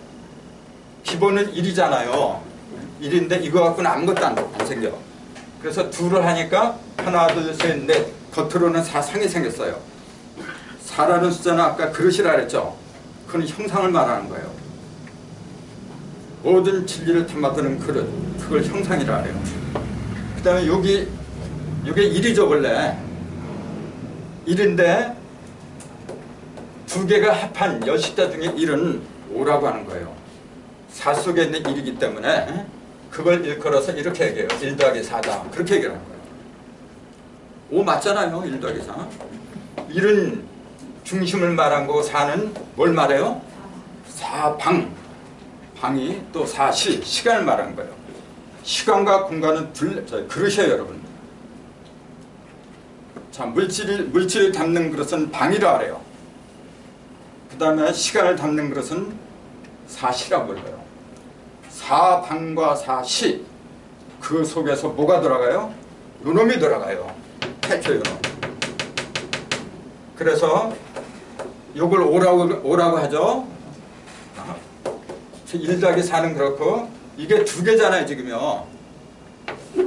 기본은 1이잖아요. 1인데 이거 갖고는 아무것도 안 생겨. 그래서 2를 하니까 하나, 둘, 셋, 넷. 겉으로는 4상이 생겼어요. 4라는 숫자는 아까 그릇이라 그랬죠. 그건 형상을 말하는 거예요. 모든 진리를 담아두는 그릇. 그걸 형상이라 그래요. 그 다음에 여기 1이죠 원래. 1인데 두 개가 합한 10자 중에 1은 5라고 하는 거예요. 4 속에 있는 1이기 때문에 그걸 일컬어서 이렇게 얘기해요. 1 더하기 4다. 그렇게 얘기하는 거예요. 5 맞잖아요. 1 더하기 4. 1은 중심을 말한 거고 4는 뭘 말해요? 4방. 방이 또 4시. 시간을 말하는 거예요. 시간과 공간은 그릇이에요. 여러분. 자, 물질을 담는 그릇은 방이라 그래요. 그 다음에 시간을 담는 그릇은 4시라고 불러요. 4방과 4시. 그 속에서 뭐가 들어가요? 요놈이 들어가요. 태초 요놈. 그래서 요걸 5라고 하죠. 1 더하기 4는 그렇고 이게 두 개잖아요. 지금요.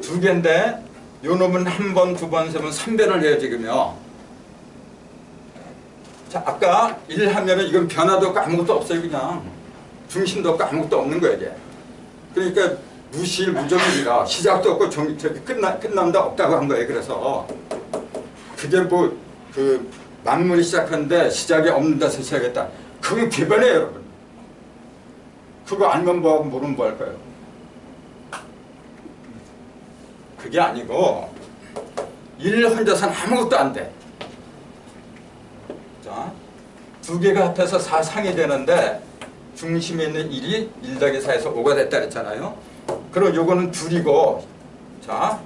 두 개인데 요놈은 한 번, 두 번, 세 번, 3변을 해요. 지금요. 자, 아까 1 하면은 이건 변화도 없고 아무것도 없어요. 그냥 중심도 없고 아무것도 없는 거예요. 이게. 그러니까 무실 무정이라 시작도 없고 끝남도 없다고 한 거예요. 그래서 그게 뭐 그 만물이 시작하는데 시작이 없는 데서 시작했다. 그게 개변이에요. 여러분. 그거 알면 뭐하고 모르면 뭐 할 거예요. 그게 아니고 1 혼자서는 아무것도 안 돼. 자, 두 개가 합해서 4상이 되는데 중심에 있는 1이 1 더하기 4에서 5가 됐다 그랬잖아요. 그럼 요거는 둘이고, 자,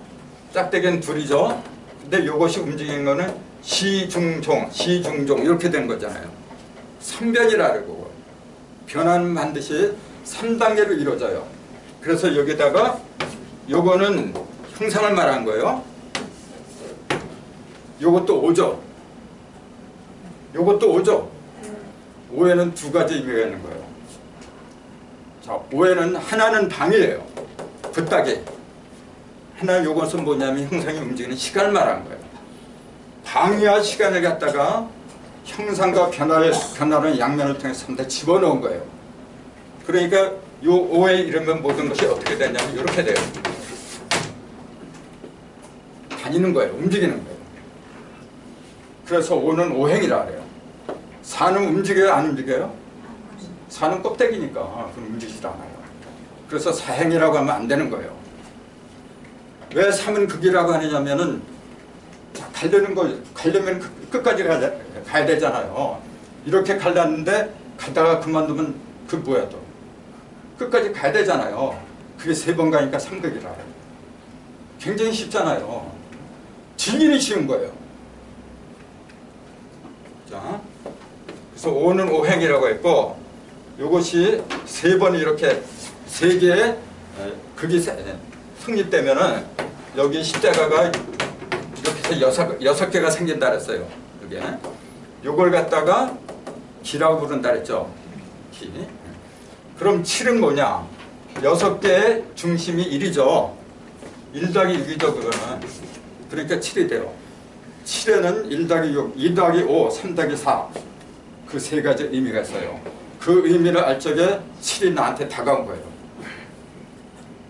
짝대기는 둘이죠. 근데 요것이 움직이는 거는 시중종 이렇게 된 거잖아요. 3변이라 그러고 변화는 반드시 3단계로 이루어져요. 그래서 여기다가 요거는 형상을 말한 거예요. 요것도 5죠. 요것도 5죠. 5에는 두 가지 의미가 있는 거예요. 자, 5에는 하나는 방이에요. 붓다기. 하나 요것은 뭐냐면 형상이 움직이는 시간을 말한 거예요. 방위와 시간을 갖다가 형상과 변화는 양면을 통해서 상대 집어넣은 거예요. 그러니까 요 5에 이르면 모든 것이 어떻게 되냐면 이렇게 돼요. 다니는 거예요. 움직이는 거예요. 그래서 5는 오행이라 그래요. 4는 움직여요? 안 움직여요? 4는 껍데기니까 그건 움직이지 않아요. 그래서 사행이라고 하면 안 되는 거예요. 왜 3은 극이라고 하느냐면은 가려면 끝까지 가야 되잖아요. 이렇게 갈랐는데 가다가 그만두면 그 뭐야 또 끝까지 가야 되잖아요. 그게 3번 가니까 3극이라 해요. 굉장히 쉽잖아요. 즐기는 쉬운 거예요. 자, 그래서 5는 오행이라고 했고, 이것이 3번이 이렇게 3개의 극이 성립되면은 여기 십자가가 이렇게 해서 6개가 생긴다 그랬어요. 이게 요걸 갖다가 기라고 부른다 그랬죠. 기. 그럼 7은 뭐냐? 6개의 중심이 1이죠. 1 더하기 6이죠, 그거는. 그러니까 7이 돼요. 7에는 1 더하기 6, 2 더하기 5, 3 더하기 4. 그 세 가지 의미가 있어요. 그 의미를 알 적에 7이 나한테 다가온 거예요.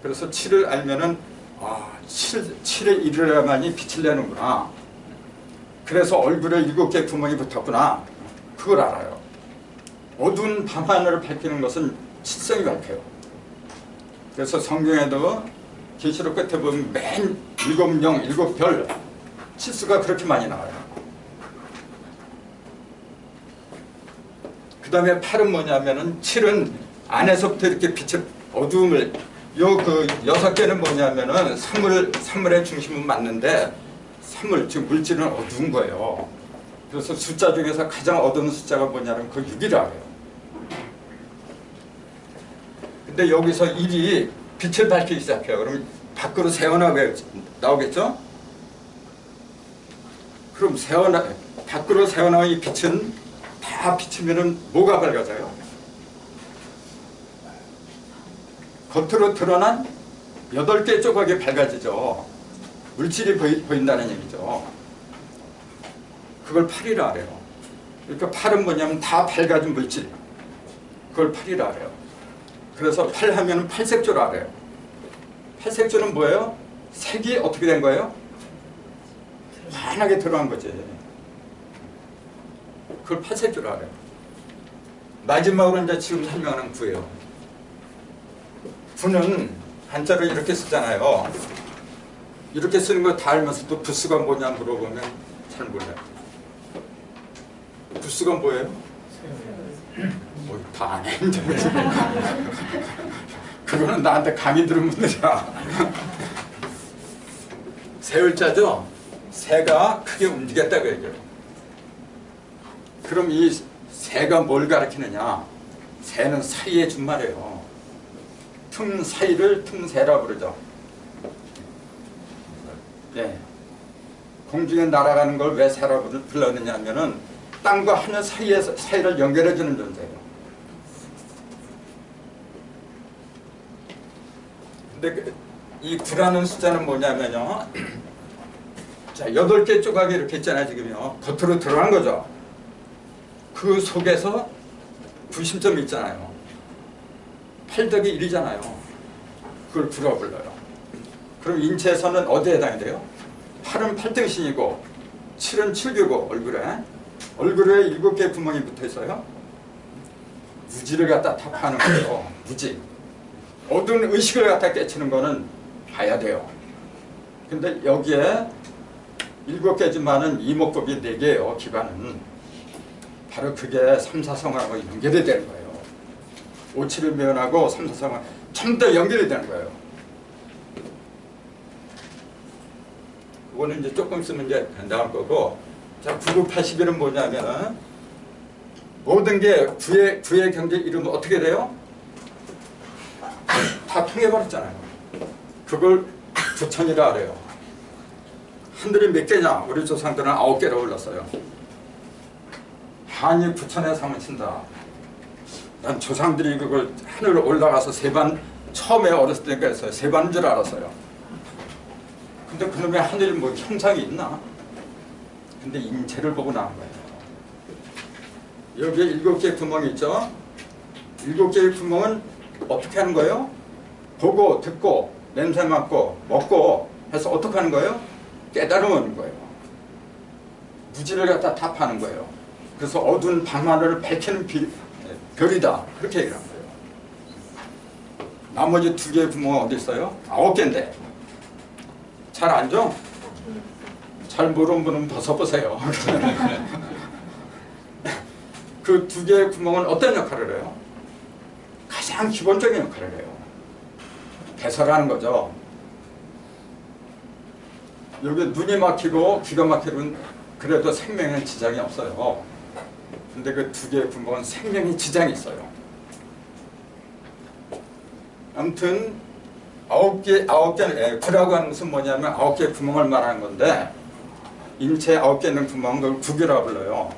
그래서 7을 알면은, 7에 이르려야만이 빛을 내는구나. 그래서 얼굴에 7개 구멍이 붙었구나. 그걸 알아요. 어두운 밤하늘을 밝히는 것은 칠성이 밝혀요. 그래서 성경에도 계시록 끝에 보면 맨 7영, 7별 칠수가 그렇게 많이 나와요. 그 다음에 8은 뭐냐면은 7은 안에서부터 이렇게 빛의 어두움을 그 6개는 뭐냐면은 사물의 중심은 맞는데 즉 물질은 어두운 거예요. 그래서 숫자 중에서 가장 어두운 숫자가 뭐냐면 그 6이라 해요. 근데 여기서 1이 빛을 밝히기 시작해요. 그럼 밖으로 새어나오겠죠? 그럼 밖으로 새어나온 이 빛은 다 비치면은 뭐가 밝아져요? 겉으로 드러난 8개 조각이 밝아지죠. 물질이 보인다는 얘기죠. 그걸 8이라 그래요. 그러니까 8은 뭐냐면 다 밝아진 물질. 그걸 8이라 그래요. 그래서 8 하면 팔색조라 그래요. 팔색조는 뭐예요? 색이 어떻게 된 거예요? 환하게 들어간 거지. 그걸 팔색조라 그래요. 마지막으로 이제 지금 설명하는 구예요. 구는 한자를 이렇게 쓰잖아요. 이렇게 쓰는 거 다 알면서도 부수가 뭐냐 물어보면 잘 몰라요. 부수가 뭐예요? 다 안 해. 그거는 나한테 강의 들은 분들이야. 세울자죠? 새가 크게 움직였다고 얘기해요. 그럼 이 새가 뭘 가리키느냐? 새는 사이에 준 말이에요. 틈 사이를 틈새라 부르죠. 네. 공중에 날아가는 걸 왜 새라 불렀느냐 하면은 땅과 하늘 사이를 연결해 주는 존재예요. 근데 이 9라는 숫자는 뭐냐면요. 자, 8개 조각이 이렇게 있잖아요, 지금요. 겉으로 들어간 거죠. 그 속에서 구심점이 있잖아요. 8 더하기 1이잖아요. 그걸 9라고 불러요. 그럼 인체에서는 어디에 해당이 돼요? 8은 8등신이고 7은 7교고 얼굴에 7개 구멍이 붙어 있어요. 무지를 갖다 타파하는 거예요. 무지. 어두운 의식을 갖다 깨치는 거는 봐야 돼요. 근데 여기에 7개지만은 이목구비 4개예요. 기관은. 바로 그게 삼사성하고 연결이 되는 거예요. 571면하고 삼사성은 전부 다 연결이 되는 거예요. 이거는 이제 조금 있으면 이제 나올 거고, 자, 9981은 뭐냐면은 모든 게 구의 경제 이루면 어떻게 돼요? 다 통해버렸잖아요. 그걸 부천이라 그래요. 하늘이 몇 개냐? 우리 조상들은 9개로 올랐어요. 한이 부천에 상을 친다. 난 조상들이 그걸 하늘로 올라가서 세반, 처음에 어렸을 때니까 했어요. 세반인 줄 알았어요. 근데 그놈의 하늘이 뭐 형상이 있나? 근데 인체를 보고 나온 거예요. 여기에 7개의 구멍이 있죠? 7개의 구멍은 어떻게 하는 거예요? 보고, 듣고, 냄새 맡고, 먹고 해서 어떻게 하는 거예요? 깨달으는 거예요. 무지를 갖다 답하는 거예요. 그래서 어두운 밤하늘을 밝히는 별이다. 그렇게 얘기를 한 거예요. 나머지 2개의 구멍은 어디 있어요? 9개인데. 잘 알죠? 잘 모르는 분은 벗어보세요. 그 2개의 구멍은 어떤 역할을 해요? 가장 기본적인 역할을 해요. 배설하는 거죠. 여기 눈이 막히고 귀가 막히면 그래도 생명에 지장이 없어요. 근데 그 2개의 구멍은 생명에 지장이 있어요. 아무튼 9개, 구라고 하는 것은 뭐냐면 9개의 구멍을 말하는 건데, 인체 9개 있는 구멍은 그걸 구기라고 불러요.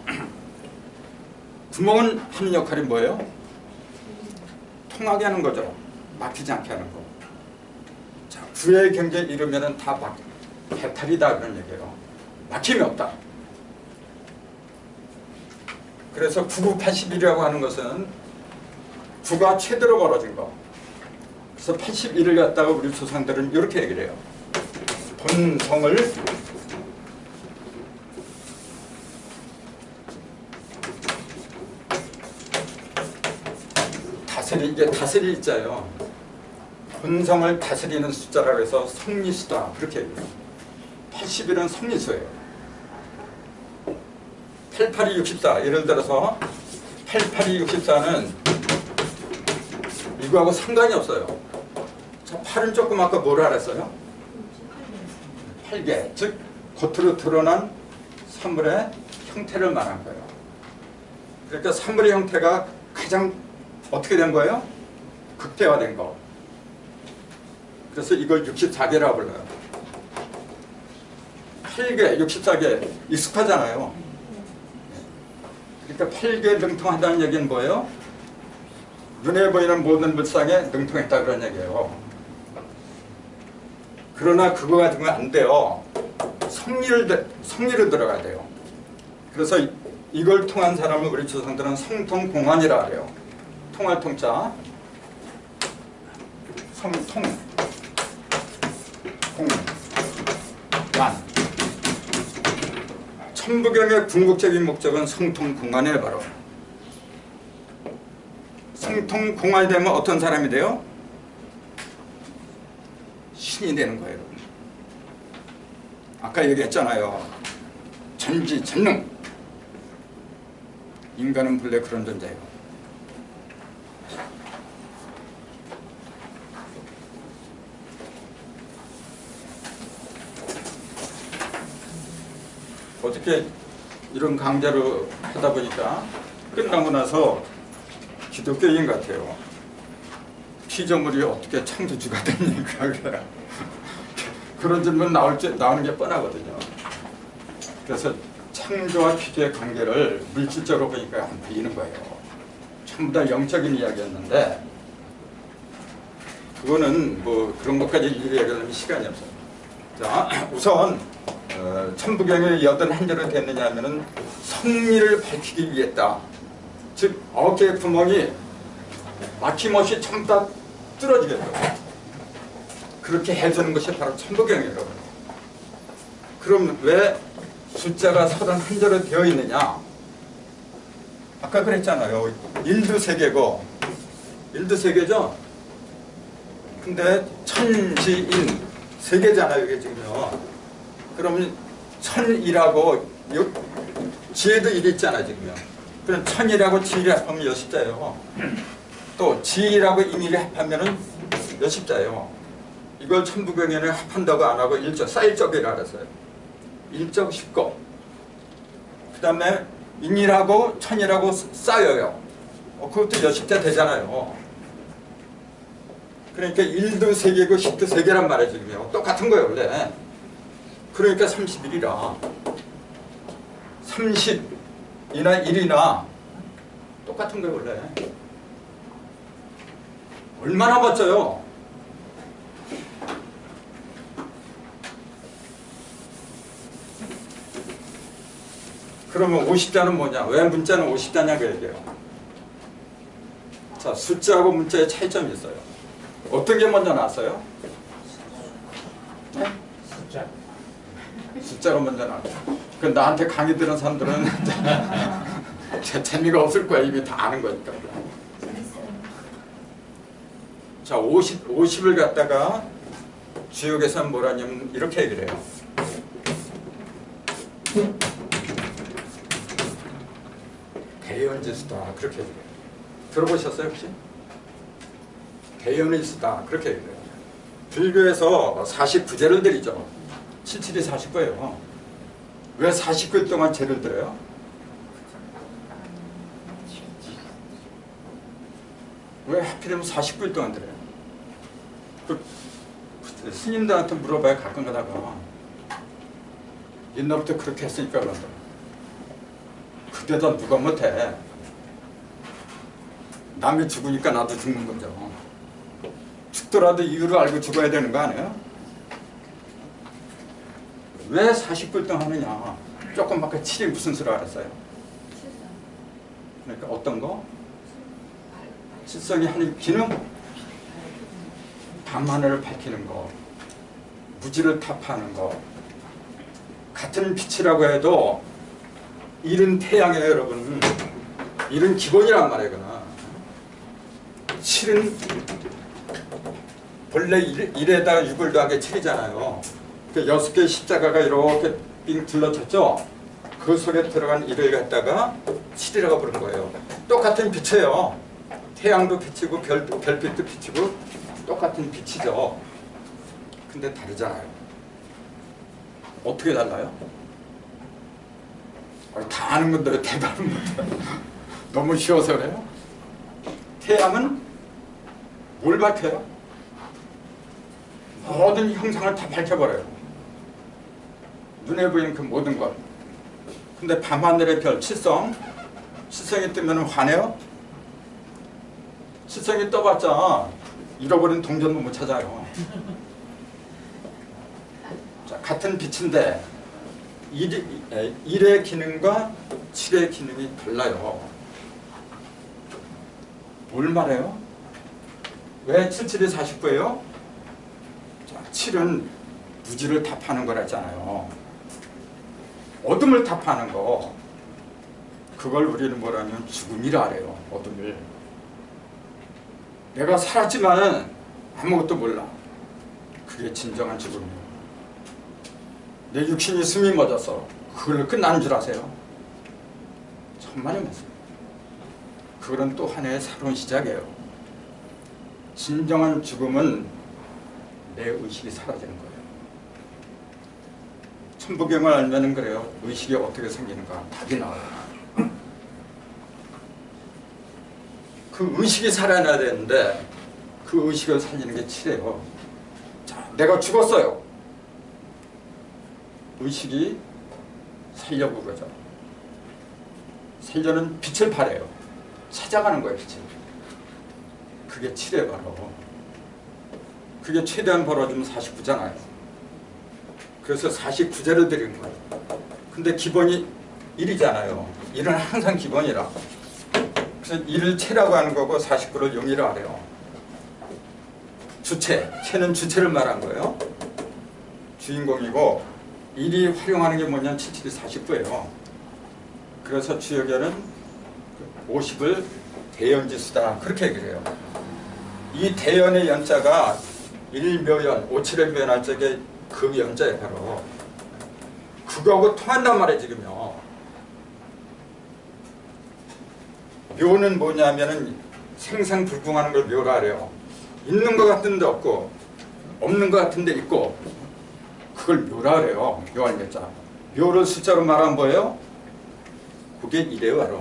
구멍은 하는 역할이 뭐예요? 통하게 하는 거죠. 막히지 않게 하는 거. 자, 구의 경계에 이르면은 다 배탈이다 그런 얘기예요. 막힘이 없다. 그래서 9981이라고 하는 것은 9가 최대로 벌어진 거. 그래서 81을 갖다가 우리 조상들은 이렇게 얘기를 해요. 본성을 이게 다스릴 자예요. 본성을 다스리는 숫자라고 해서 성리수다. 그렇게 얘기해요. 81은 성리수예요. 88이 64. 예를 들어서 88이 64는 이거하고 상관이 없어요. 자, 8은 조금 아까 뭐라 그랬어요? 8개. 즉 겉으로 드러난 사물의 형태를 말한 거예요. 그러니까 사물의 형태가 가장 어떻게 된 거예요? 극대화된 거. 그래서 이걸 64개라고 불러요. 8개, 64개 익숙하잖아요. 그러니까 8개 능통한다는 얘기는 뭐예요? 눈에 보이는 모든 물상에 능통했다 그런 얘기예요. 그러나 그거 가지고는 안 돼요. 성리를 들어가야 돼요. 그래서 이걸 통한 사람을 우리 조상들은 성통공안이라 그래요. 통할 통자, 성통, 공안. 천부경의 궁극적인 목적은 성통공안에 바로. 성통공안이 되면 어떤 사람이 돼요? 신이 되는 거예요. 아까 얘기했잖아요. 전지전능. 인간은 본래 그런 존재예요. 어떻게 이런 강좌를 하다 보니까 끝나고 나서 기독교인 같아요. 피조물이 어떻게 창조주가 됩니까? 그런 질문 나오는 게 뻔하거든요. 그래서 창조와 피조의 관계를 물질적으로 보니까 안 보이는 거예요. 전부 다 영적인 이야기였는데 그거는 뭐 그런 것까지 일일이 얘기하려면 시간이 없어요. 자, 우선 천부경이 81절로 됐느냐 하면은 성리를 밝히기 위했다. 즉 9개의 구멍이 막힘없이 전부 다 뚫어지겠다고. 그렇게 해주는 것이 바로 천부경이라고. 그럼 왜 숫자가 31절로 되어 있느냐? 아까 그랬잖아요. 일도 3개고 일도 3개죠? 근데 천지인 3개잖아요. 이게 지금요. 그러면 천이라고 지혜도 1 있잖아 지금요. 그럼 천이라고 지일이 합하면 몇 십자예요. 또 지일하고 인일이 합하면은 몇 십자예요. 이걸 천부경에는 합한다고 안 하고 일적, 쌀적이라 그랬어요. 일적 10거. 그 다음에 인일하고 천이라고 쌓여요. 그것도 몇 십자 되잖아요. 그러니까 1도 3개고 10도 3개란 말이죠. 지금요. 똑같은 거예요 원래. 그러니까 31이라 30이나 1이나 똑같은 거예요 원래. 얼마나 멋져요. 그러면 50자는 뭐냐? 왜 문자는 50자냐고 얘기해요. 자, 숫자하고 문자의 차이점이 있어요. 어떤 게 먼저 나왔어요? 네? 숫자. 숫자로 먼저 나왔어요. 그 나한테 강의 들은 사람들은 재미가 없을 거야. 이미 다 아는 거니까. 자, 50을 갖다가 주역에서는 뭐라냐면 이렇게 얘기를 해요. 대연지수다. 그렇게 얘기해요. 들어보셨어요 혹시? 대연지수다. 그렇게 얘기해요. 불교에서 49제를 드리죠. 77이 49예요. 왜 49일 동안 제를 드려요? 왜 하필이면 49일 동안 드려요? 스님들한테 물어봐야 가끔 가다가 옛날부터 그렇게 했으니까 그런다. 그때도 누가 못해. 남이 죽으니까 나도 죽는 거죠. 죽더라도 이유를 알고 죽어야 되는 거 아니에요? 왜 40불 동안 하느냐? 조금밖에 7이 무슨 수를 알았어요? 그러니까 어떤 거? 칠성이 하는 기능? 밤하늘을 밝히는 거, 무지를 타파하는 거. 같은 빛이라고 해도 일은 태양이에요 여러분. 일은 기본이란 말이에요. 7은 본래 1에다가 6을 더한 게 7이잖아요. 그 6개의 십자가가 이렇게 빙 둘러쳤죠. 그 속에 들어간 1을 갖다가 7이라고 부른 거예요. 똑같은 빛이에요. 태양도 빛이고 별빛도 빛이고 똑같은 빛이죠. 근데 다르잖아요. 어떻게 달라요? 다 아는 건데 대답을 못해요. 너무 쉬워서 그래요. 태양은 뭘 밝혀요? 모든 형상을 다 밝혀버려요. 눈에 보이는 그 모든 것. 근데 밤하늘의 별, 칠성이 뜨면 화내요? 칠성이 떠봤자 잃어버린 동전도 못 찾아요. 자, 같은 빛인데 1의 기능과 7의 기능이 달라요. 뭘 말해요? 왜 77이 49예요? 자, 7은 무지를 타파하는 거라 했잖아요. 어둠을 타파하는 거. 그걸 우리는 뭐라면 죽음이라 그래요. 어둠을. 내가 살았지만 아무것도 몰라. 그게 진정한 죽음이에요. 내 육신이 숨이 멎어서 그걸로 끝나는 줄 아세요? 천만의 말씀. 그거는 또 하나의 새로운 시작이에요. 진정한 죽음은 내 의식이 사라지는 거예요. 천부경을 알면은 그래요. 의식이 어떻게 생기는가 답이 나와요. 그 의식이 살아나야 되는데 그 의식을 살리는 게 7이에요. 자, 내가 죽었어요. 의식이 살려고 그러죠. 살려는 빛을 발해요. 찾아가는 거예요, 빛을. 그게 7에 바로. 그게 최대한 벌어주면 49잖아요. 그래서 49제를 드리는 거예요. 근데 기본이 1이잖아요. 1은 항상 기본이라. 그래서 1을 체라고 하는 거고 49를 0이라고 해요. 주체, 체는 주체를 말한 거예요. 주인공이고 1이 활용하는 게 뭐냐면 77이 49예요. 그래서 주역에는 50을 대연지수다 그렇게 얘기를 해요. 이 대연의 연자가 1묘연, 57의 묘연할 적에 그 연자에 바로 그거하고 통한단 말이에요 지금요. 묘는 뭐냐면은 생생불궁하는 걸 묘라 그래요. 있는 것 같은데 없고 없는 것 같은데 있고 그걸 묘라 그래요. 묘할 묘자. 묘를 숫자로 말하면 뭐예요? 그게 이래요 바로.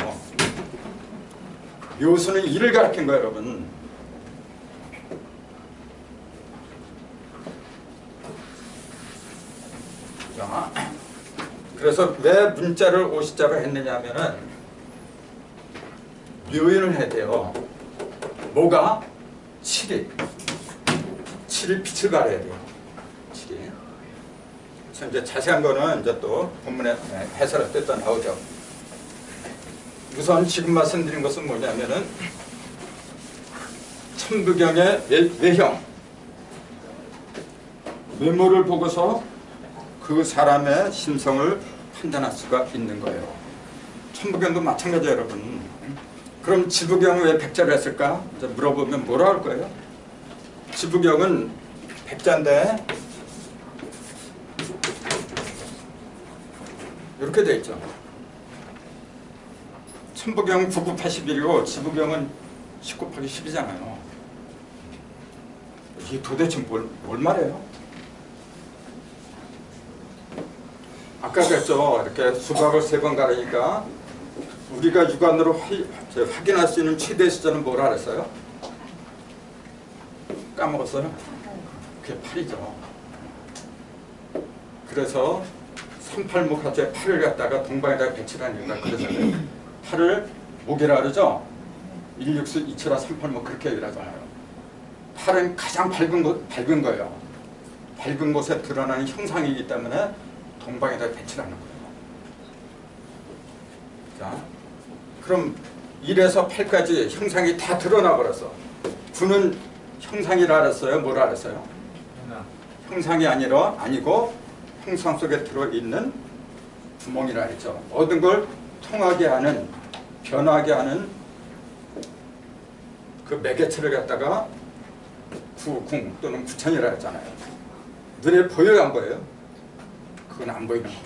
묘수는 일을 가리킨 거예요 여러분. 자, 그래서 왜 문자를 오시자로 했느냐 하면은 묘인을 해야 돼요. 뭐가? 7일. 7일 빛을 가려야 돼요. 7일. 그래서 이제 자세한 거는 이제 또 본문에 해설할 때 또 나오죠. 우선 지금 말씀드린 것은 뭐냐면은 천부경의 외형, 외모를 보고서 그 사람의 심성을 판단할 수가 있는 거예요. 천부경도 마찬가지예요, 여러분. 그럼 지부경은 왜 백자를 했을까? 이제 물어보면 뭐라 할 거예요? 지부경은 백자인데 이렇게 돼 있죠. 천부경은 9981이고 지부경은 10 곱하기 10이잖아요. 이게 도대체 뭘 말해요? 아까 그랬죠. 이렇게 수박을 3번 가르니까 우리가 육안으로 확인할 수 있는 최대 숫자는 뭐라 그랬어요? 까먹었어요? 그게 8이죠. 그래서 38목 하체 8을 갖다가 동방에다가 배치라는 이유가 그래서 8을 목이라 그러죠? 1육수 2철화 38목 그렇게 얘기를 하잖아요. 8은 가장 밝은 거예요. 밝은 곳에 드러나는 형상이기 때문에 동방에다가 배치라는 거예요. 자, 그럼 1에서 8까지 형상이 다 드러나 버렸어. 9는 형상이라 그랬어요? 뭐라 그랬어요? 형상이 아니고 형상 속에 들어있는 구멍이라 했죠. 모든 걸 통하게 하는, 변하게 하는 그 매개체를 갖다가 구궁 또는 구천이라 했잖아요. 눈에 보여요, 안 보여요? 그건 안 보이는 거예요.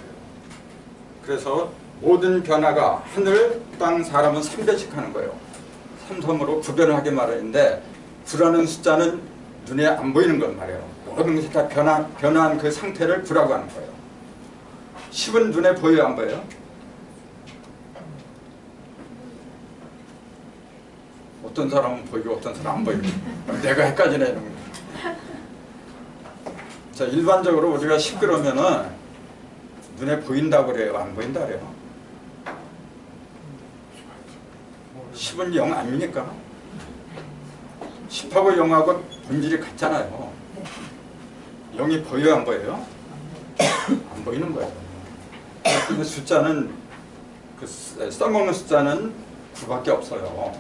그래서 모든 변화가 하늘, 땅, 사람은 3배씩 하는 거예요. 삼섬으로 구별을 하게 말하는데 9라는 숫자는 눈에 안 보이는 건 말이에요. 모든 것이 다 변한 그 상태를 9라고 하는 거예요. 10은 눈에 보여요, 안 보여요? 어떤 사람은 보이고 어떤 사람은 안 보이고 내가 헷갈리네 이런 거. 자, 일반적으로 우리가 10 그러면은 눈에 보인다고 그래요? 안 보인다 그래요? 10은 0 아닙니까? 10하고 0하고 본질이 같잖아요. 0이 보여요, 안 보여요? 안 보이는 거예요. 근데 숫자는 써먹는 숫자는 9밖에 없어요.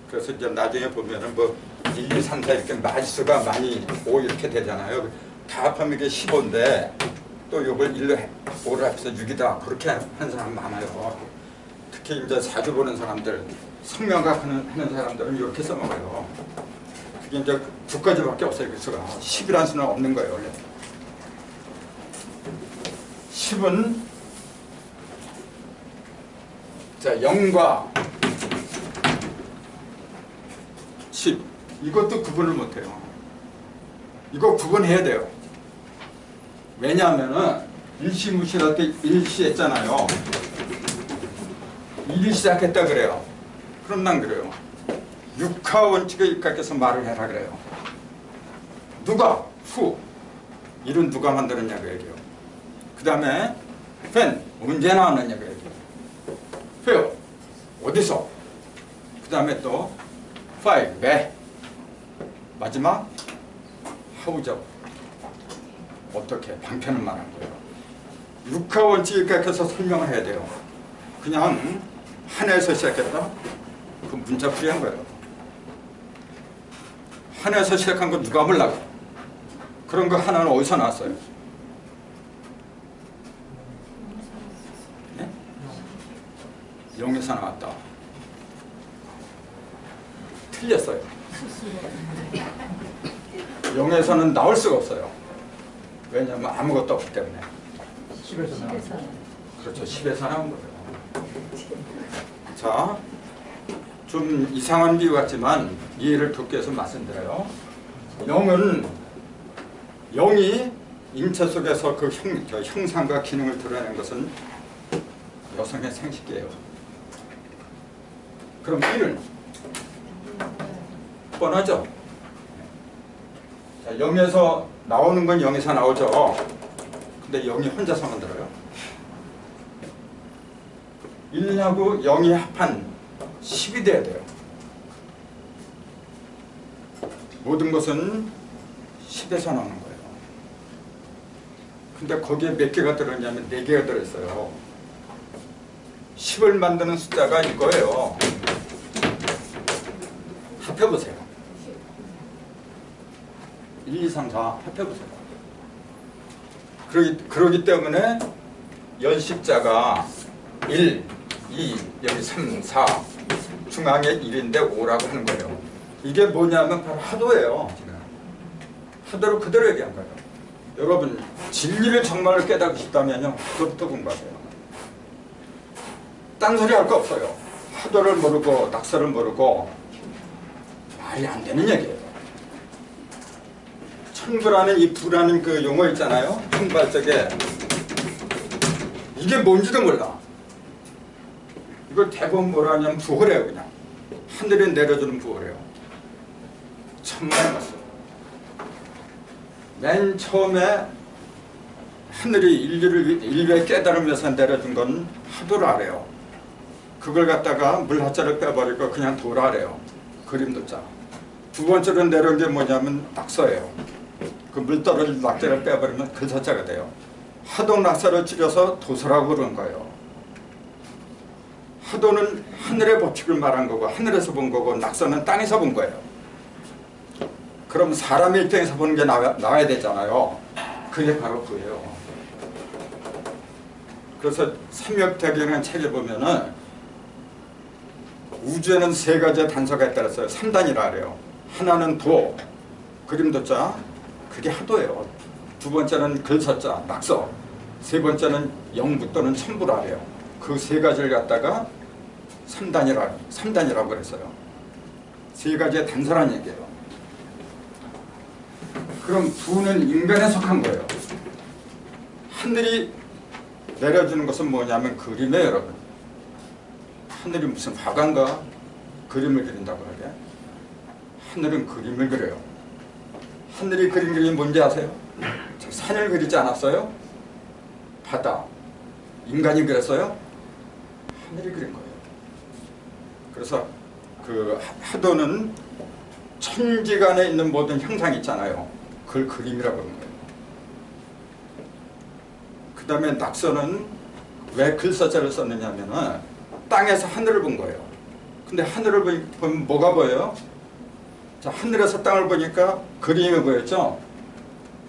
그래서 이제 나중에 보면은 뭐 1, 2, 3, 4 이렇게 마지수가 많이 5 이렇게 되잖아요. 다 합하면 이게 15인데 또 이걸 1로 5를 합해서 6이다 그렇게 하는 사람 많아요. 특히 이제 사주 보는 사람들, 성명학 하는 사람들은 이렇게 써먹어요. 그게 이제 9까지밖에 없어요. 그 수가 10이라는 수는 없는 거예요 원래. 10은 자 0과 10 이것도 구분을 못해요. 이거 구분해야 돼요. 왜냐하면은 일시무실할 때 일시했잖아요. 일이 시작했다 그래요. 그럼 난 그래요. 육하 원칙에 입각해서 말을 해라 그래요. 누가? 후. 일은 누가 만들었냐고 얘기해요. 그 다음에 펜 언제 나왔느냐고 얘기해요. 페어 어디서? 그 다음에 또 파일 왜? 마지막 하우죠. 어떻게? 방편을 말한 거예요. 육하 원칙에 입각해서 설명을 해야 돼요. 그냥 한에서 시작했다? 그 문자풀이한 거예요. 한에서 시작한 거 누가 몰라요? 그런 거 하나는 어디서 나왔어요? 네? 0에서 나왔다. 틀렸어요. 0에서는 나올 수가 없어요. 왜냐하면 아무것도 없기 때문에. 10에서 나왔어요. 그렇죠. 10에서 나온 거예요. 자, 좀 이상한 비유 같지만 이해를 돕기 위해서 말씀드려요. 영이 인체 속에서 그 형상과 기능을 드러내는 것은 여성의 생식기예요. 그럼 B는 뻔하죠. 자, 0에서 나오는 건 0에서 나오죠. 근데 0이 혼자서 만들어요. 1하고 0이 합한 10이 돼야 돼요. 모든 것은 10에서 나오는 거예요. 근데 거기에 몇 개가 들어있냐면 4개가 들어있어요. 10을 만드는 숫자가 이거예요. 합해보세요. 1, 2, 3, 4 합해보세요. 그러기 때문에 연식자가 1, 2, 여기 3, 4 중앙에 1인데 5라고 하는 거예요. 이게 뭐냐면 바로 하도예요. 지금 하도를 그대로 얘기한 거예요. 여러분 진리를 정말 깨닫고 싶다면요, 그것부터 공부하세요. 딴소리 할 거 없어요. 하도를 모르고 낙서를 모르고 말이 안 되는 얘기예요. 천부라는 이 부라는 그 용어 있잖아요. 천발적에 이게 뭔지도 몰라. 이걸 대부분 뭐라 하냐면 부호래요. 그냥 하늘에 내려주는 부호래요. 천만에 봤어. 맨 처음에 하늘이 인류의 깨달으면서 내려준 건 하도를 하래요. 그걸 갖다가 물하자를 빼버리고 그냥 도라래요. 그림도 짜. 두 번째로 내려온 게 뭐냐면 낙서예요. 그 물 떨어질 낙자를 빼버리면 글사자가 돼요. 하도 낙서를 줄여서 도서라고 그러는 거예요. 하도는 하늘의 법칙을 말한 거고 하늘에서 본 거고 낙서는 땅에서 본 거예요. 그럼 사람의 입장에서 보는 게 나와야 되잖아요. 그게 바로 그예요. 그래서 삼역대경이라는 책에 보면은 우주에는 3가지의 단서가 있다고 했어요. 3단이라 그래요. 하나는 도, 그림도자, 그게 하도예요. 두 번째는 글서자, 낙서. 세 번째는 영부 또는 천부라 그래요. 그 3가지를 갖다가 3단이라고 그랬어요. 3가지의 단서란 얘기예요. 그럼 부는 인간에 속한 거예요. 하늘이 내려주는 것은 뭐냐면 그림이에요, 여러분. 하늘이 무슨 화가인가? 그림을 그린다고 하게. 하늘은 그림을 그려요. 하늘이 그린 그림이 뭔지 아세요? 산을 그리지 않았어요? 바다. 인간이 그렸어요? 하늘이 그린 거예요. 그래서 그 하도는 천지간에 있는 모든 형상이 있잖아요. 그걸 그림이라고 하는 거예요. 그 다음에 낙서는 왜 글서자를 썼느냐 하면은 땅에서 하늘을 본 거예요. 근데 하늘을 보면 뭐가 보여요? 자, 하늘에서 땅을 보니까 그림이 보였죠?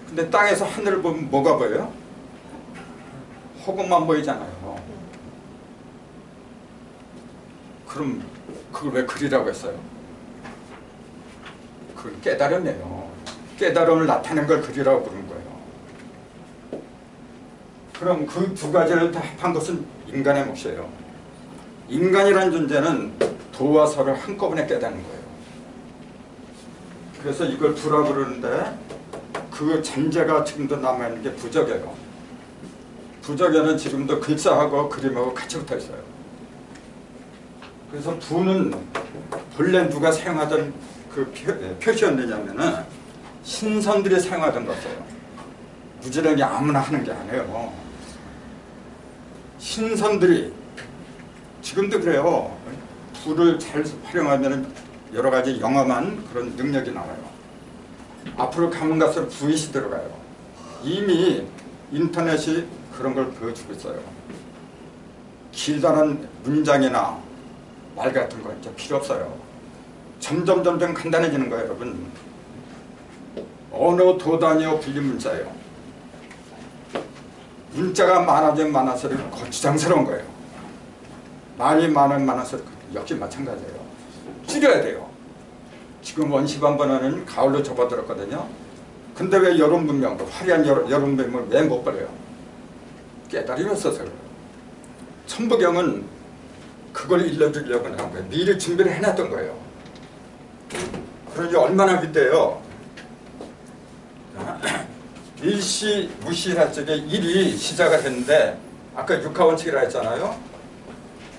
근데 땅에서 하늘을 보면 뭐가 보여요? 허공만 보이잖아요. 그럼 그걸 왜 그리라고 했어요? 그걸 깨달음이에요. 깨달음을 나타낸 걸 그리라고 부른 거예요. 그럼 그 2가지를 다 합한 것은 인간의 몫이에요. 인간이라는 존재는 도와 서를 한꺼번에 깨닫는 거예요. 그래서 이걸 부라고 그러는데 그 잔재가 지금도 남아있는 게 부적이에요. 부적에는 지금도 글자하고 그림하고 같이 붙어 있어요. 그래서 부는 본래 누가 사용하던 그 표시였느냐면은 신선들이 사용하던 것이에요. 무지랭이 아무나 하는 게 아니에요. 신선들이 지금도 그래요. 부를 잘 활용하면 여러 가지 영험한 그런 능력이 나와요. 앞으로 가면 갈수록 부잇이 들어가요. 이미 인터넷이 그런 걸 보여주고 있어요. 길다란 문장이나 말 같은 거 이제 필요 없어요. 점점 간단해지는 거예요, 여러분. 언어 도단위어 불린 문자예요. 문자가 많아지면 많아질수록 거추장스러운 거예요. 말이 많으면 많아질수록 역시 마찬가지예요. 줄여야 돼요. 지금 원시반번어는 가을로 접어들었거든요. 근데 왜 여름 문명도 화려한 여름 문명을 왜 못 버려요? 깨달음이 없어서 그래요. 천부경은 그걸 일러주려고 한 거예요. 미리 준비를 해놨던 거예요. 그러니 얼마나 그때요. 일시 무시할 적에 일이 시작을 했는데 아까 육하원칙이라 했잖아요.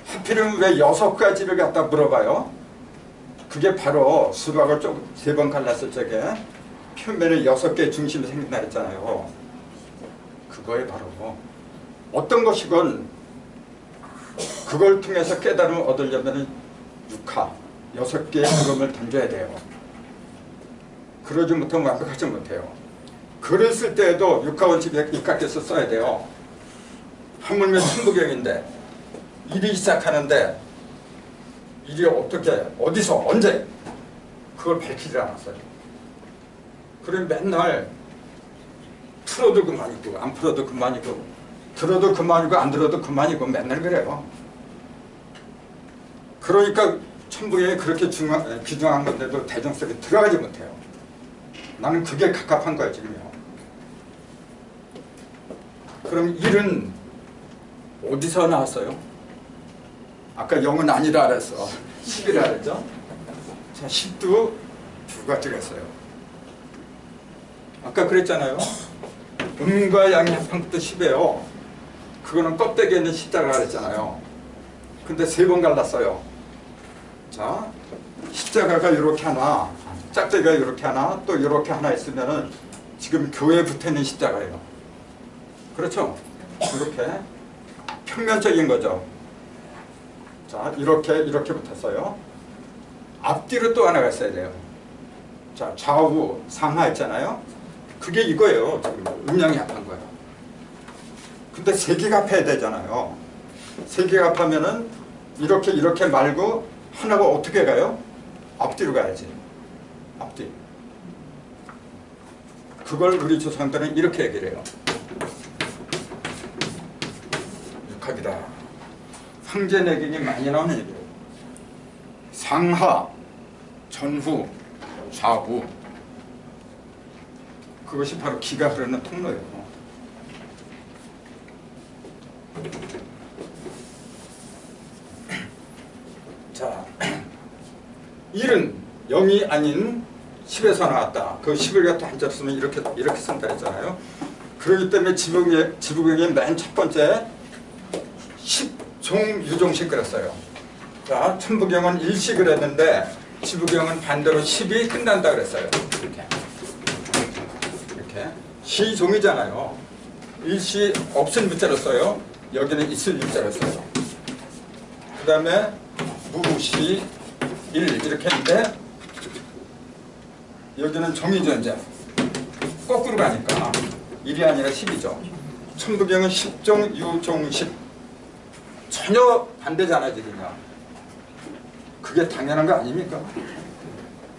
하필이면 왜 6가지를 갖다 물어봐요? 그게 바로 수박을 좀 3번 갈랐을 적에 표면에 6개 중심이 생긴다 했잖아요. 그거에 바로 어떤 것이건 그걸 통해서 깨달음을 얻으려면 육하 6개의 그림을 던져야 돼요. 그러지 못하면 완벽하지 못해요. 글을 쓸 때에도 육하원칙에 입각해서 써야 돼요. 하물며 천부경인데 일이 시작하는데 일이 어떻게 어디서 언제 그걸 밝히지 않았어요. 그럼 맨날 풀어도 그만이고 안 풀어도 그만이고 들어도 그만이고 안 들어도 그만이고 맨날 그래요. 그러니까 천부경이 그렇게 귀중한 건데도 대중 속에 들어가지 못해요. 나는 그게 갑갑한 거야 지금요. 그럼 일은 어디서 나왔어요? 아까 0은 아니라 그랬어. 10이라 그랬죠? 자, 10도 2가지가 있어요. 아까 그랬잖아요. 음과 양이 합한 것도 10이에요. 그거는 껍데기에 있는 십자가라 그랬잖아요. 근데 3번 갈랐어요. 자, 십자가가 이렇게 하나, 짝대기가 이렇게 하나, 또 이렇게 하나 있으면은 지금 교회에 붙어 있는 십자가예요. 그렇죠? 이렇게 평면적인 거죠. 자, 이렇게 붙었어요. 앞뒤로 또 하나가 있어야 돼요. 자, 좌우 상하 있잖아요. 그게 이거예요. 지금 음양이 합한 거예요. 근데 3개가 합해야 되잖아요. 3개가 합하면은 이렇게 말고 하나가 어떻게 가요? 앞뒤로 가야지. 앞뒤. 그걸 우리 조상들은 이렇게 얘기를 해요. 육합이다. 황제내경이 많이 나오는 얘기예요. 상하, 전후, 좌우. 그것이 바로 기가 흐르는 통로예요. 자, 1은 0이 아닌 10에서 나왔다. 그 10을 갖다 한자 쓰면 이렇게 쓴다 했잖아요. 그렇기 때문에 지부경의 맨 첫 번째 10종 유종식 그랬어요. 자, 천부경은 일식을 했는데 지부경은 반대로 10이 끝난다 그랬어요. 이렇게 시종이잖아요. 일시 없을 유자로 써요. 여기는 있을 유자로 써요. 그 다음에 무시 1 이렇게 했는데 여기는 종이전자 거꾸로 가니까 1이 아니라 10이죠. 천부경은 10종 유종식 전혀 반대잖아요 지금요. 그게 당연한 거 아닙니까?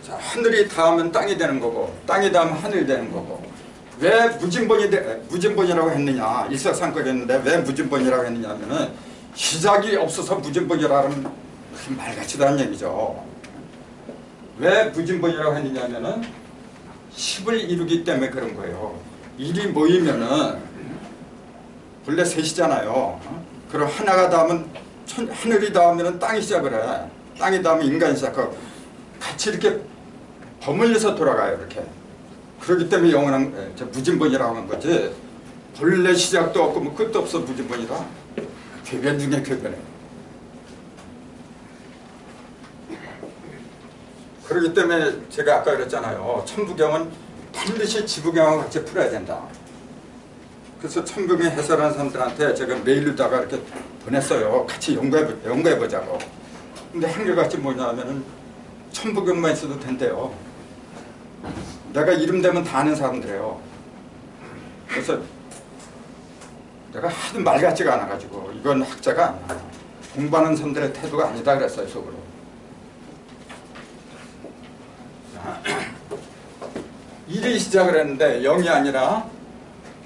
자, 하늘이 닿으면 땅이 되는 거고 땅이 닿으면 하늘이 되는 거고 왜 무진본이라고 했느냐 일사상거리였는데 왜 무진본이라고 했느냐 하면은 시작이 없어서 무진본이라고 하면 말 같지도 않은 얘기죠. 왜 무진본이라고 했느냐 하면은 10을 이루기 때문에 그런 거예요. 1이 모이면은 원래 셋이잖아요. 그럼 하나가 닿으면 하늘이 닿으면 땅이 시작을 해. 땅이 닿으면 인간이 시작하고 같이 이렇게 버물려서 돌아가요. 이렇게. 그렇기 때문에 영원한 무진본이라고 하는 거지. 본래 시작도 없고 뭐 끝도 없어 무진본이다. 궤변 중에 궤변이에요. 그렇기 때문에 제가 아까 그랬잖아요. 천부경은 반드시 지부경하고 같이 풀어야 된다. 그래서 천부경 해설하는 사람들한테 제가 메일로다가 이렇게 보냈어요. 같이 연구해보자고. 근데 한결같이 뭐냐면은 천부경만 있어도 된대요. 내가 이름 되면 다 아는 사람들이에요. 그래서 내가 하도 말 같지가 않아가지고 이건 학자가 아니야. 공부하는 사람들의 태도가 아니다 그랬어요. 속으로. 일이 시작을 했는데 0이 아니라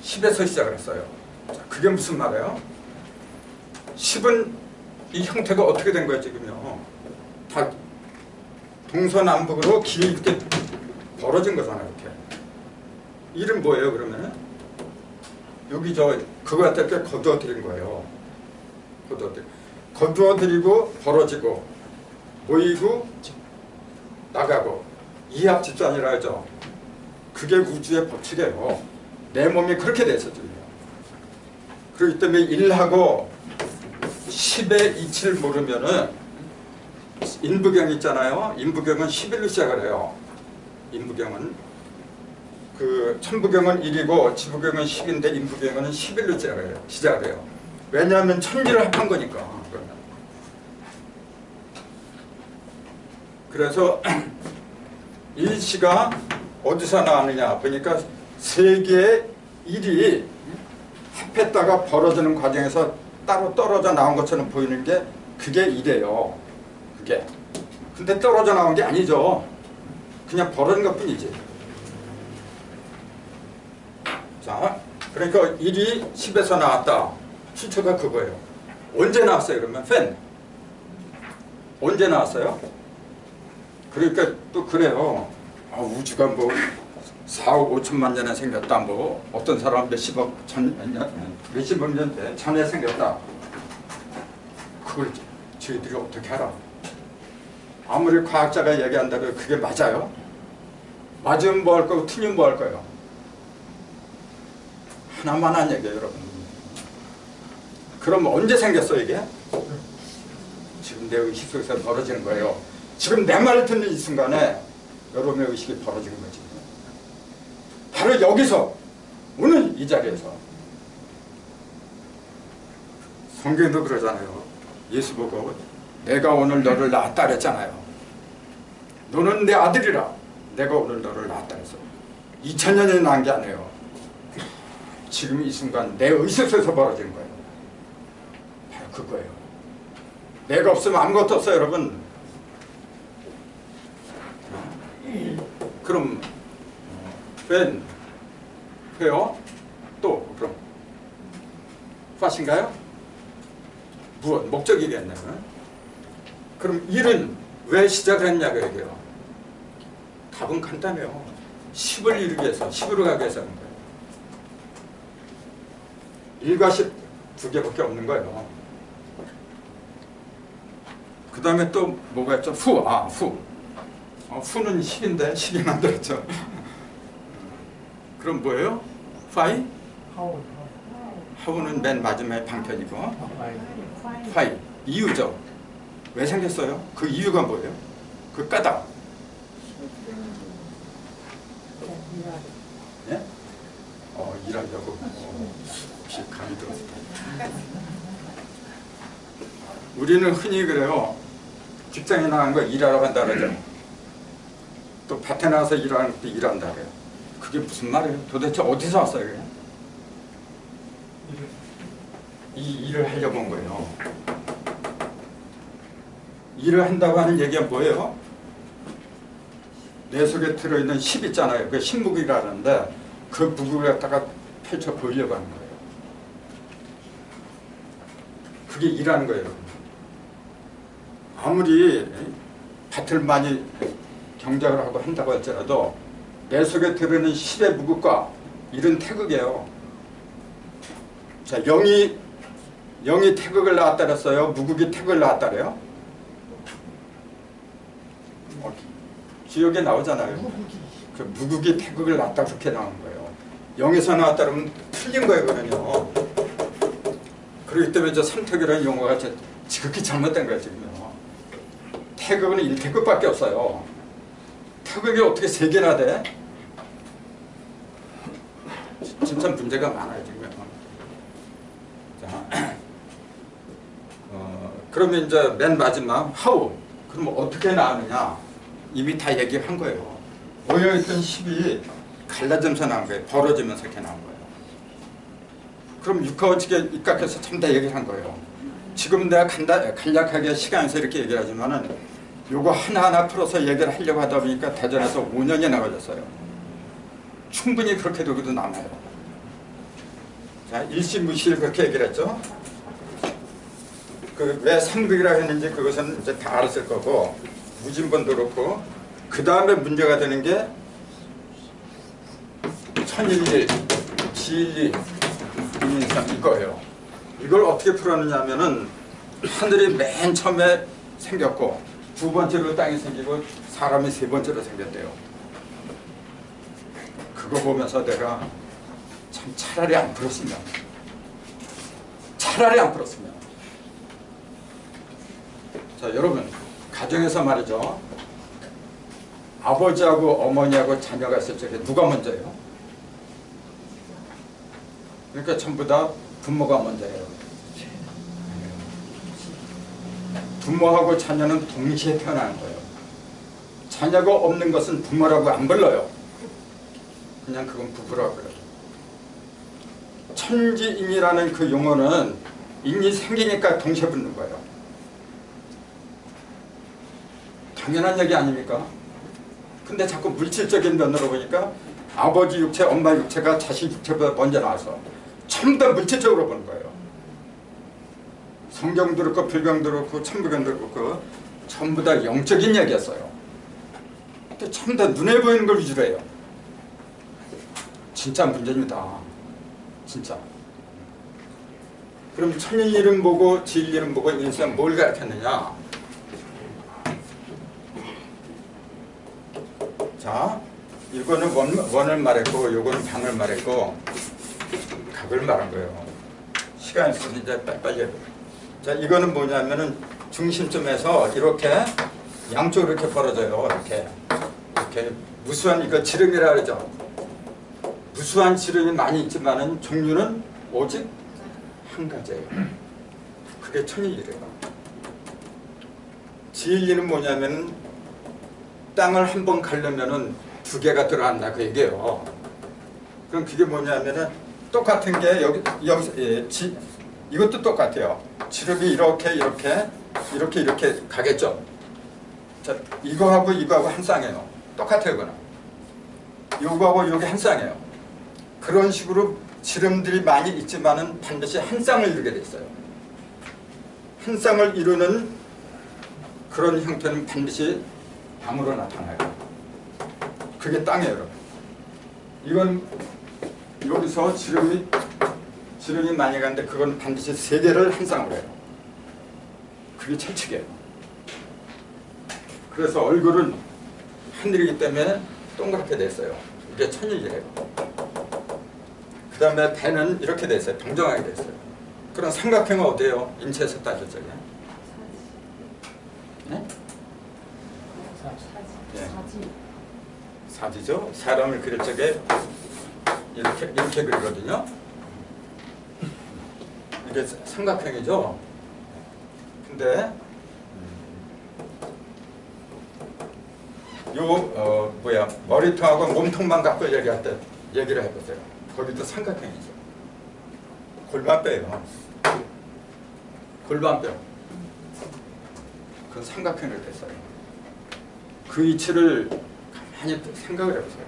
10에서 시작을 했어요. 자, 그게 무슨 말이에요? 10은 이 형태가 어떻게 된 거예요 지금요? 다 동서남북으로 길이 이렇게 벌어진 거잖아요. 이렇게. 1은 뭐예요 그러면은? 여기 그거 갖다 이렇게 거두어뜨린 거예요. 거두어들이고 벌어지고 모이고 나가고 이합집산이라 하죠. 그게 우주의 법칙이에요. 내 몸이 그렇게 돼서 지금. 그렇기 때문에 1하고 10의 이치를 모르면은 인부경 있잖아요. 인부경은 11로 시작을 해요. 인부경은 그 천부경은 1이고 지부경은 10인데 인부경은 11로 시작을 해요. 왜냐하면 천리를 합한 거니까. 그래서 일시가 어디서 나왔느냐 보니까 세계의 일이 합했다가 벌어지는 과정에서 따로 떨어져 나온 것처럼 보이는 게 그게 일이에요. 그게. 근데 떨어져 나온 게 아니죠. 그냥 벌어진 것 뿐이지. 자, 그러니까 1이 10에서 나왔다. 출처가 그거예요. 언제 나왔어요? 그러면 팬. 언제 나왔어요? 그러니까 또 그래요. 아, 우주가 뭐 4억 5천만 년에 생겼다. 뭐 어떤 사람 몇십억 년 전에 생겼다. 그걸 저희들이 어떻게 알아? 아무리 과학자가 얘기한다고 그게 맞아요? 맞으면 뭐 할 거고 틀리면 뭐 할 거예요? 하나만 한 얘기예요, 여러분. 그럼 언제 생겼어 이게? 지금 내 의식 속에서 벌어지는 거예요. 지금 내 말을 듣는 이 순간에 여러분의 의식이 벌어지는 거지. 바로 여기서 오늘 이 자리에서 성경도 그러잖아요. 예수 보고 내가 오늘 너를 낳았다 그랬잖아요. 너는 내 아들이라. 내가 오늘 너를 낳았다 그랬어. 2000년이 낳은 게 아니에요. 지금 이 순간 내 의식 속에서 벌어지는 거예요. 바로 그거예요. 내가 없으면 아무것도 없어요, 여러분. 그럼 왜요? 또 그럼 파신가요? 무엇? 목적이겠네요. 그럼 일은 왜 시작했냐고 얘기해요. 답은 간단해요. 10을 이루기 위해서, 10으로 가기 위해서 하는 거예요. 1과 10 두 개밖에 없는 거예요. 그 다음에 또 뭐가 있죠? 후. 후는 10인데 10이 만들었죠. 그럼 뭐예요? 파이? 하우는 맨 마지막에 방편이고 파이. 이유죠. 왜 생겼어요? 그 이유가 뭐예요? 그 까닭. 예? 일하려고. 혹시 감이 들었을 때. 우리는 흔히 그래요. 직장에 나간 거 일하러 간다 그러죠. 또 밭에 나가서 일하는 것도 일한다 그래요. 그게 무슨 말이에요? 도대체 어디서 왔어요? 그게? 이 일을 하려고 온 거예요. 일을 한다고 하는 얘기가 뭐예요? 내 속에 들어있는 10 있잖아요. 그 10무기라는데 그 무기를 갖다가 펼쳐 보이려고 하는 거예요. 그게 일하는 거예요. 아무리 밭을 많이 경작을 하고 한다고 할지라도 내 속에 들어있는 10의 무극과 이런 태극이에요. 자, 영이 태극을 낳았다 그랬어요? 무극이 태극을 낳았다 그래요? 기억에 나오잖아요. 그 무극이 태극을 낳았다 그렇게 나오는 거예요. 영에서 나왔다 그러면 틀린 거예요, 그러면요. 그렇기 때문에 저 삼태극이라는 용어가 지극히 잘못된 거예요, 지금요. 태극은 1태극밖에 없어요. 태극이 어떻게 3개나 돼? 진짜 문제가 많아요, 지금. 자, 그러면 이제 맨 마지막 how. 그럼 어떻게 나오느냐? 이미 다 얘기한 거예요. 모여있던 10이 갈라지면서 나온 거예요. 벌어지면서 이렇게 나온 거예요. 그럼 육하원칙에 입각해서 참 다 얘기를 한 거예요. 지금 내가 간략하게 시간에서 이렇게 얘기를 하지만은 요거 하나하나 풀어서 얘기를 하려고 하다 보니까 대전에서 5년이나 걸렸어요. 충분히 그렇게 되기도 남아요. 자, 일시무실 그렇게 얘기를 했죠. 그 왜 삼극이라고 했는지 그것은 이제 다 알았을 거고, 무진본도 그렇고, 그 다음에 문제가 되는 게 천일일, 지일리, 이민상 이거예요. 이걸 어떻게 풀었느냐 하면은 하늘이 맨 처음에 생겼고 두 번째로 땅이 생기고 사람이 세 번째로 생겼대요. 그거 보면서 내가 참 차라리 안 풀었으면, 차라리 안 풀었으면. 자, 여러분, 가정에서 말이죠, 아버지하고 어머니하고 자녀가 있을 적에 누가 먼저예요? 그러니까 전부 다 부모가 먼저예요. 부모하고 자녀는 동시에 태어나는 거예요. 자녀가 없는 것은 부모라고 안 불러요. 그냥 그건 부부라고 그래요. 천지인이라는 그 용어는 인이 생기니까 동시에 붙는 거예요. 당연한 얘기 아닙니까? 근데 자꾸 물질적인 면으로 보니까 아버지 육체, 엄마 육체가 자식 육체보다 먼저 나와서 전부 다 물질적으로 보는 거예요. 성경도 그렇고 불경도 그렇고 천부경도 그렇고 전부 다 영적인 얘기였어요. 근데 전부 다 눈에 보이는 걸 위주로 해요. 진짜 문제입니다. 진짜. 그럼 천일 이름 보고 지일 이름 보고 인수는 뭘 가르쳤느냐? 자, 이거는 원을 말했고 요거는 방을 말했고 각을 말한 거예요. 시간이 있어서 이제 빨리 해볼게요. 자, 이거는 뭐냐면은 중심점에서 이렇게 양쪽으로 이렇게 벌어져요. 이렇게 무수한 이거 지름이라 그러죠. 무수한 지름이 많이 있지만은 종류는 오직 한 가지예요. 그게 천일이래요. 지일리는 뭐냐면 땅을 한 번 가려면은 두 개가 들어간다 그 얘기예요. 그럼 그게 뭐냐면은 똑같은 게 여기 이것도 똑같아요. 지름이 이렇게 가겠죠. 자, 이거하고 이거하고 한 쌍이에요. 똑같아요, 그거는. 요거하고 요게 한 쌍이에요. 그런 식으로 지름들이 많이 있지만은 반드시 한 쌍을 이루게 돼 있어요. 한 쌍을 이루는 그런 형태는 반드시 방으로 나타나요. 그게 땅이에요, 여러분. 이건 여기서 지름이 많이 가는데 그건 반드시 세 개를 한 쌍으로 해요. 그게 철칙이에요. 그래서 얼굴은 하늘이기 때문에 동그랗게 됐어요. 이게 천일이래요. 그 다음에 배는 이렇게 됐어요. 동정하게 됐어요. 그럼 삼각형은 어때요? 인체에서 따질 적에? 네? 네. 사지죠? 사람을 그릴 적에 이렇게 그리거든요. 이게 삼각형이죠. 근데 머리통하고 몸통만 갖고 얘기를 해보세요. 거기도 삼각형이죠. 골반뼈예요. 골반뼈. 그건 삼각형을 됐어요. 그 이치를 가만히 생각을 해보세요.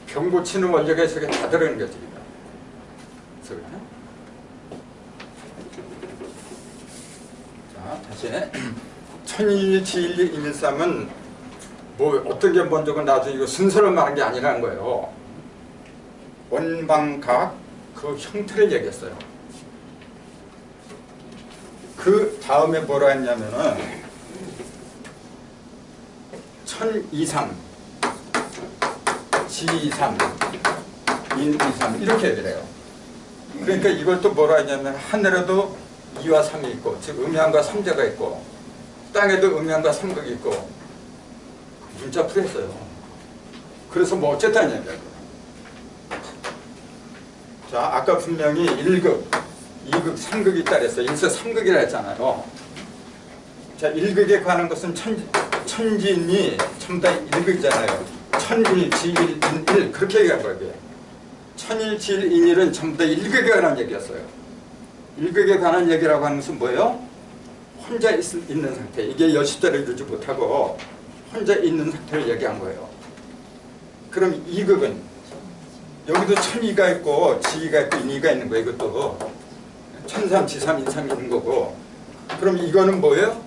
병 고치는 원리가 저게 다 들어있는 거지. 그래서 자, 다시 천일리, 지일리, 인일삼은 뭐 어떤 게 먼저고 나중에 이거 순서를 말한 게 아니라는 거예요. 원방각 그 형태를 얘기했어요. 그 다음에 뭐라 했냐면은 천이삼, 지이삼, 인이삼 이렇게 얘기를 해요. 그러니까 이걸 또 뭐라 했냐면 하늘에도 2와 3이 있고 즉 음양과 삼재가 있고 땅에도 음양과 삼극이 있고 문자 풀었어요. 그래서 뭐 어쨌다는 얘기야. 자, 아까 분명히 1극, 2극, 3극이 있다 그랬어요. 일서 3극이라 했잖아요. 자, 1극에 관한 것은 천지인이 전부 다 1극이잖아요. 천일, 지일, 인일 그렇게 얘기한 거예요. 천일, 지일, 인일은 전부 다 1극에 관한 얘기였어요. 1극에 관한 얘기라고 하는 것은 뭐예요? 혼자 있는 상태. 이게 여십대를 이루지 못하고 혼자 있는 상태를 얘기한 거예요. 그럼 2극은 여기도 천이가 있고 지이가 있고 인이가 있는 거예요. 이것도 천삼, 지삼, 인삼이 있는 거고. 그럼 이거는 뭐예요?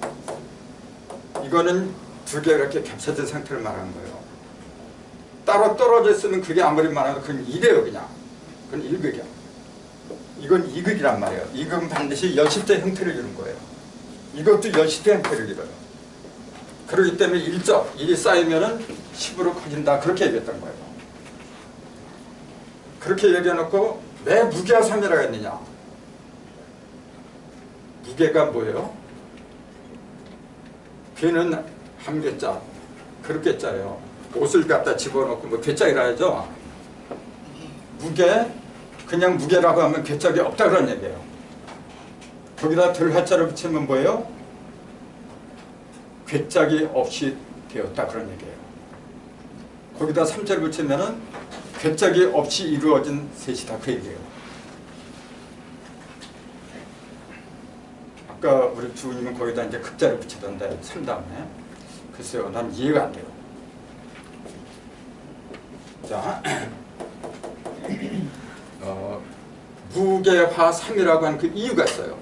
이거는 두 개가 이렇게 겹쳐진 상태를 말하는 거예요. 따로 떨어져 있으면 그게 아무리 말하면 그건 이래요. 그냥 그건 1극이야. 이건 이극이란 말이에요. 이극은 반드시 여십대 형태를 이룬 거예요. 이것도 여십대 형태를 이뤄요. 그렇기 때문에 1이 쌓이면은 10으로 커진다. 그렇게 얘기했던 거예요. 그렇게 얘기해놓고 왜 무게와 3이라고 했느냐? 무게가 뭐예요? 괴는 한괴자, 그렇게자예요. 옷을 갖다 집어넣고 뭐 괴짝이라 하죠. 무게, 그냥 무게라고 하면 괴짝이 없다 그런 얘기예요. 거기다 들하자를 붙이면 뭐예요? 괴짝이 없이 되었다 그런 얘기예요. 거기다 3자를 붙이면은 괴짝이 없이 이루어진 셋이다 그 얘기예요. 아까 우리 주부님은 거기다 이제 극자를 붙이던데 3 다음에 글쎄요, 난 이해가 안 돼요. 자, 무게화 3이라고 하는 그 이유가 있어요.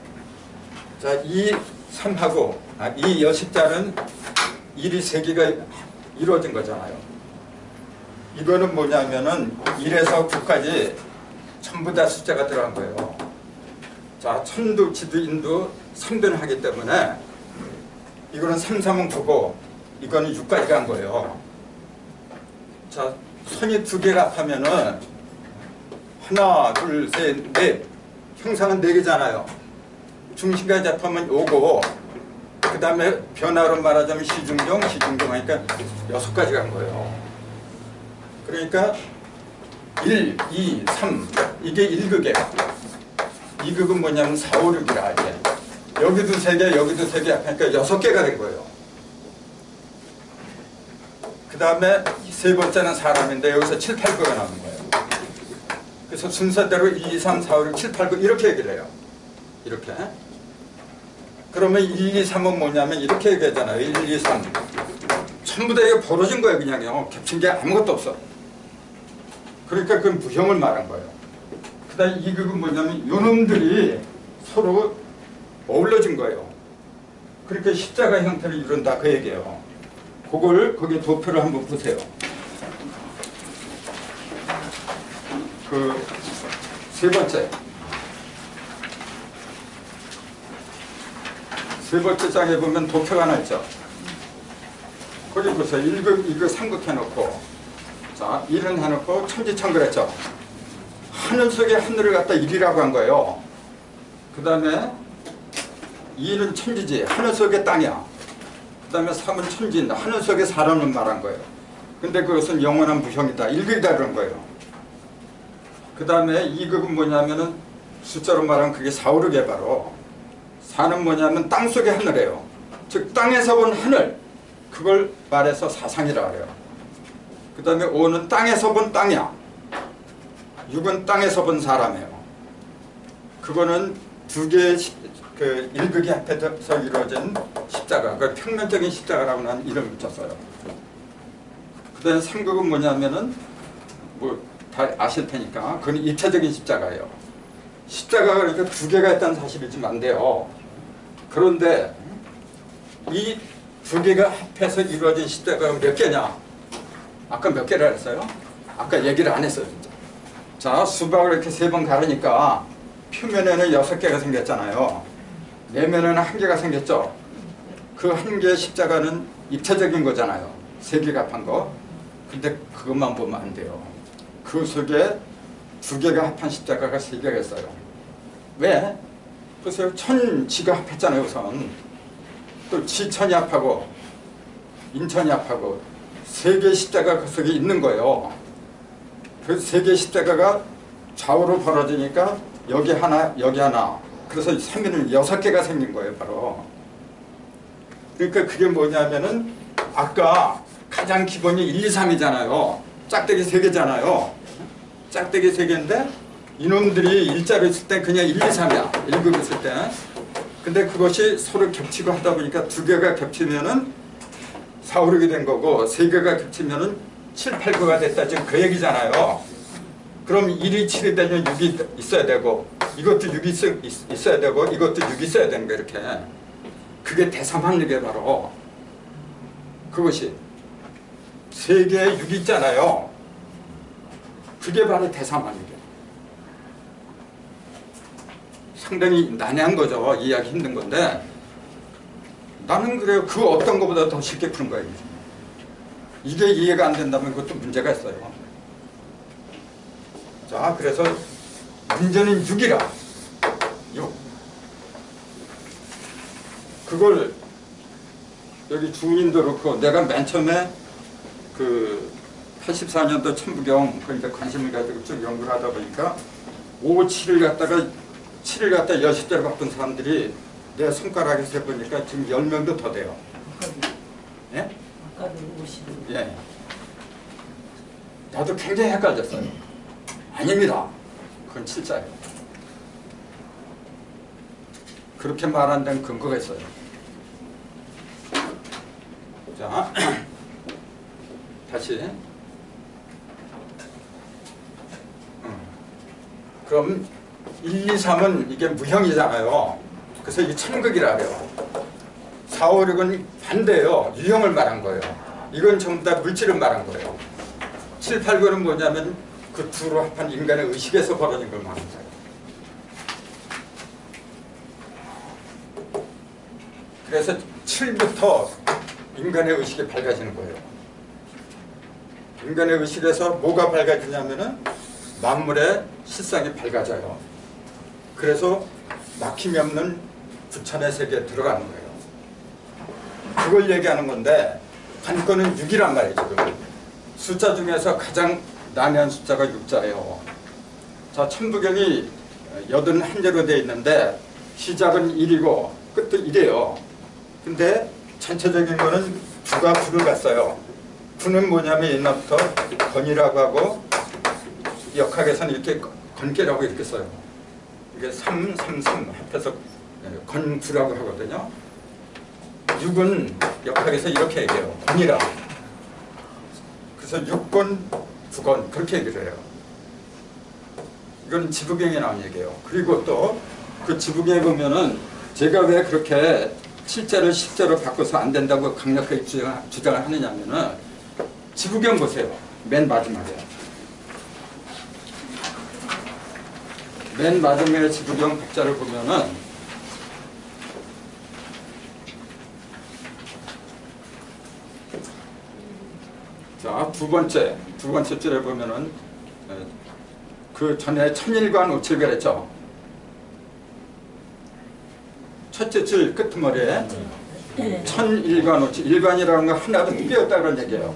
자, 이 3하고 이 여십자는 1이 3개가 이루어진 거잖아요. 이거는 뭐냐면은 1에서 9까지 전부 다 숫자가 들어간 거예요. 자, 천도, 지도, 인도 3변을 하기 때문에 이거는 3, 3은 9고 이거는 6까지 간 거예요. 자, 선이 2개가 합하면은 하나, 둘, 셋, 넷. 형상은 4개잖아요. 중심까지 합하면 5고 그 다음에 변화로 말하자면 시중종 하니까 6가지 간 거예요. 그러니까 1, 2, 3 이게 1극이에요. 2극은 뭐냐면 4, 5, 6이라 이게. 여기도 3개 여기도 3개 하니까 6개가 된 거예요. 그 다음에 세 번째는 사람인데 여기서 7, 8, 9가 나오는 거예요. 그래서 순서대로 1, 2, 3, 4, 5, 6, 7, 8, 9 이렇게 얘기를 해요. 이렇게. 그러면 1, 2, 3은 뭐냐면 이렇게 얘기하잖아요. 1, 2, 3 전부 다 이게 벌어진 거예요. 그냥요. 겹친 게 아무것도 없어. 그러니까 그건 무형을 말한 거예요. 그 다음에 2극은 뭐냐면 요놈들이 서로 어울러진 거예요. 그러니까 십자가 형태를 이룬다 그 얘기예요. 그걸 거기에 도표를 한번 보세요. 그 세 번째 장에 보면 도표가 하나 있죠. 거기 보세요. 1극, 2극, 3극 해놓고 자 1은 해놓고 천지천글했죠. 하늘 속에 하늘을 갖다 1이라고 한 거예요. 그 다음에 2는 천지지. 하늘 속에 땅이야. 그 다음에 3은 천지인다. 하늘 속에 사람을 말한 거예요. 근데 그것은 영원한 무형이다. 1극이다 그런 거예요. 그 다음에 2극은 뭐냐면은 숫자로 말하면 그게 4, 5, 6에 바로 4는 뭐냐면 땅 속의 하늘이에요. 즉 땅에서 본 하늘 그걸 말해서 사상이라고 해요. 그 다음에 5는 땅에서 본 땅이야. 6은 땅에서 본 사람이에요. 그거는 두 개의 그 1극이 합해서 이루어진 십자가, 그 평면적인 십자가라고 하는 이름을 붙였어요. 그 다음에 3극은 뭐냐면은 뭐 다 아실 테니까 그건 입체적인 십자가예요. 십자가가 그러니까 2개가 있다는 사실이지만 안 돼요. 그런데 이 2개가 합해서 이루어진 십자가가 몇 개냐? 아까 몇 개라 했어요? 아까 얘기를 안 했어요. 진짜. 자, 수박을 이렇게 3번 가르니까 표면에는 6개가 생겼잖아요. 내면에는 1개가 생겼죠. 그 1개의 십자가는 입체적인 거잖아요. 3개가 합한 거. 근데 그것만 보면 안 돼요. 그 속에 2개가 합한 십자가가 3개가 있어요. 왜? 보세요. 천지가 합했잖아요. 우선. 또 지천이 합하고 인천이 합하고 3개의 십자가가 그 속에 있는 거예요. 그 3개의 십자가가 좌우로 벌어지니까 여기 하나 여기 하나. 그래서 3위는 6개가 생긴 거예요. 바로. 그러니까 그게 뭐냐면은 아까 가장 기본이 1, 2, 3이잖아요. 짝대기 3개잖아요. 짝대기 3개인데 이놈들이 일자로 있을 때 그냥 1, 2, 3이야. 1급 있을 때. 근데 그것이 서로 겹치고 하다 보니까 2개가 겹치면은 4, 5, 6이 된 거고 3개가 겹치면은 7, 8, 9가 됐다. 지금 그 얘기잖아요. 그럼 1이 7이 되면 6이 있어야 되고 이것도 6이 있어야 되고 이것도 6이 있어야 되는 거야. 이렇게. 그게 대삼합력이 바로 그것이 3개에 6이 있잖아요. 그게 바로 대삼합력이에요. 상당히 난해한 거죠. 이해하기 힘든 건데 나는 그래요. 그 어떤 것보다 더 쉽게 푸는 거예요. 이게 이해가 안 된다면 그것도 문제가 있어요. 자, 그래서 문제는 6이라. 6. 그걸 여기 주인도 그렇고 내가 맨 처음에 그 84년도 천부경 그러니까 관심을 가지고 쭉 연구를 하다 보니까 5, 7을 갖다가 10대로 바꾼 사람들이 내 손가락에서 해보니까 지금 10명도 더 돼요. 예? 아까도 50. 예. 나도 굉장히 헷갈렸어요. 아닙니다. 그건 7자예요. 그렇게 말한 데는 근거가 있어요. 자, 다시. 그럼 1, 2, 3은 이게 무형이잖아요. 그래서 이게 천극이라 그래요. 4, 5, 6은 반대예요. 유형을 말한 거예요. 이건 전부 다 물질을 말한 거예요. 7, 8, 9는 뭐냐면 그 두로 합한 인간의 의식에서 벌어진 걸 말하는 거예요. 그래서 7부터 인간의 의식이 밝아지는 거예요. 인간의 의식에서 뭐가 밝아지냐면은 만물의 실상이 밝아져요. 그래서 막힘이 없는 부천의 세계에 들어가는 거예요. 그걸 얘기하는 건데 관건은 6이란 말이에요. 지금 숫자 중에서 가장 난해한 숫자가 6자예요. 자, 천부경이 81제로 되어 있는데 시작은 1이고 끝도 1이에요. 근데 전체적인 거는 9가 9를 갔어요. 9는 뭐냐면 옛날부터 건이라고 하고 역학에서는 이렇게 건계라고 이렇게 써요. 이게 3, 3, 3 합해서 건구라고 하거든요. 6은 역학에서 이렇게 얘기해요. 건이라. 그래서 6건, 9건 그렇게 얘기를 해요. 이건 지부경에 나온 얘기예요. 그리고 또 그 지부경에 보면은 제가 왜 그렇게 7자를 10자로 바꿔서 안 된다고 강력하게 주장을 하느냐면은 지부경 보세요. 맨 마지막에. 맨 마지막에 지부경 박자를 보면은 자, 두 번째 줄에 보면은 그 전에 천일관 오칠별 했죠. 첫째 줄 끝머리에 천일관 오칠, 일관이라는 건 하나도 깨었다 그런 얘기예요.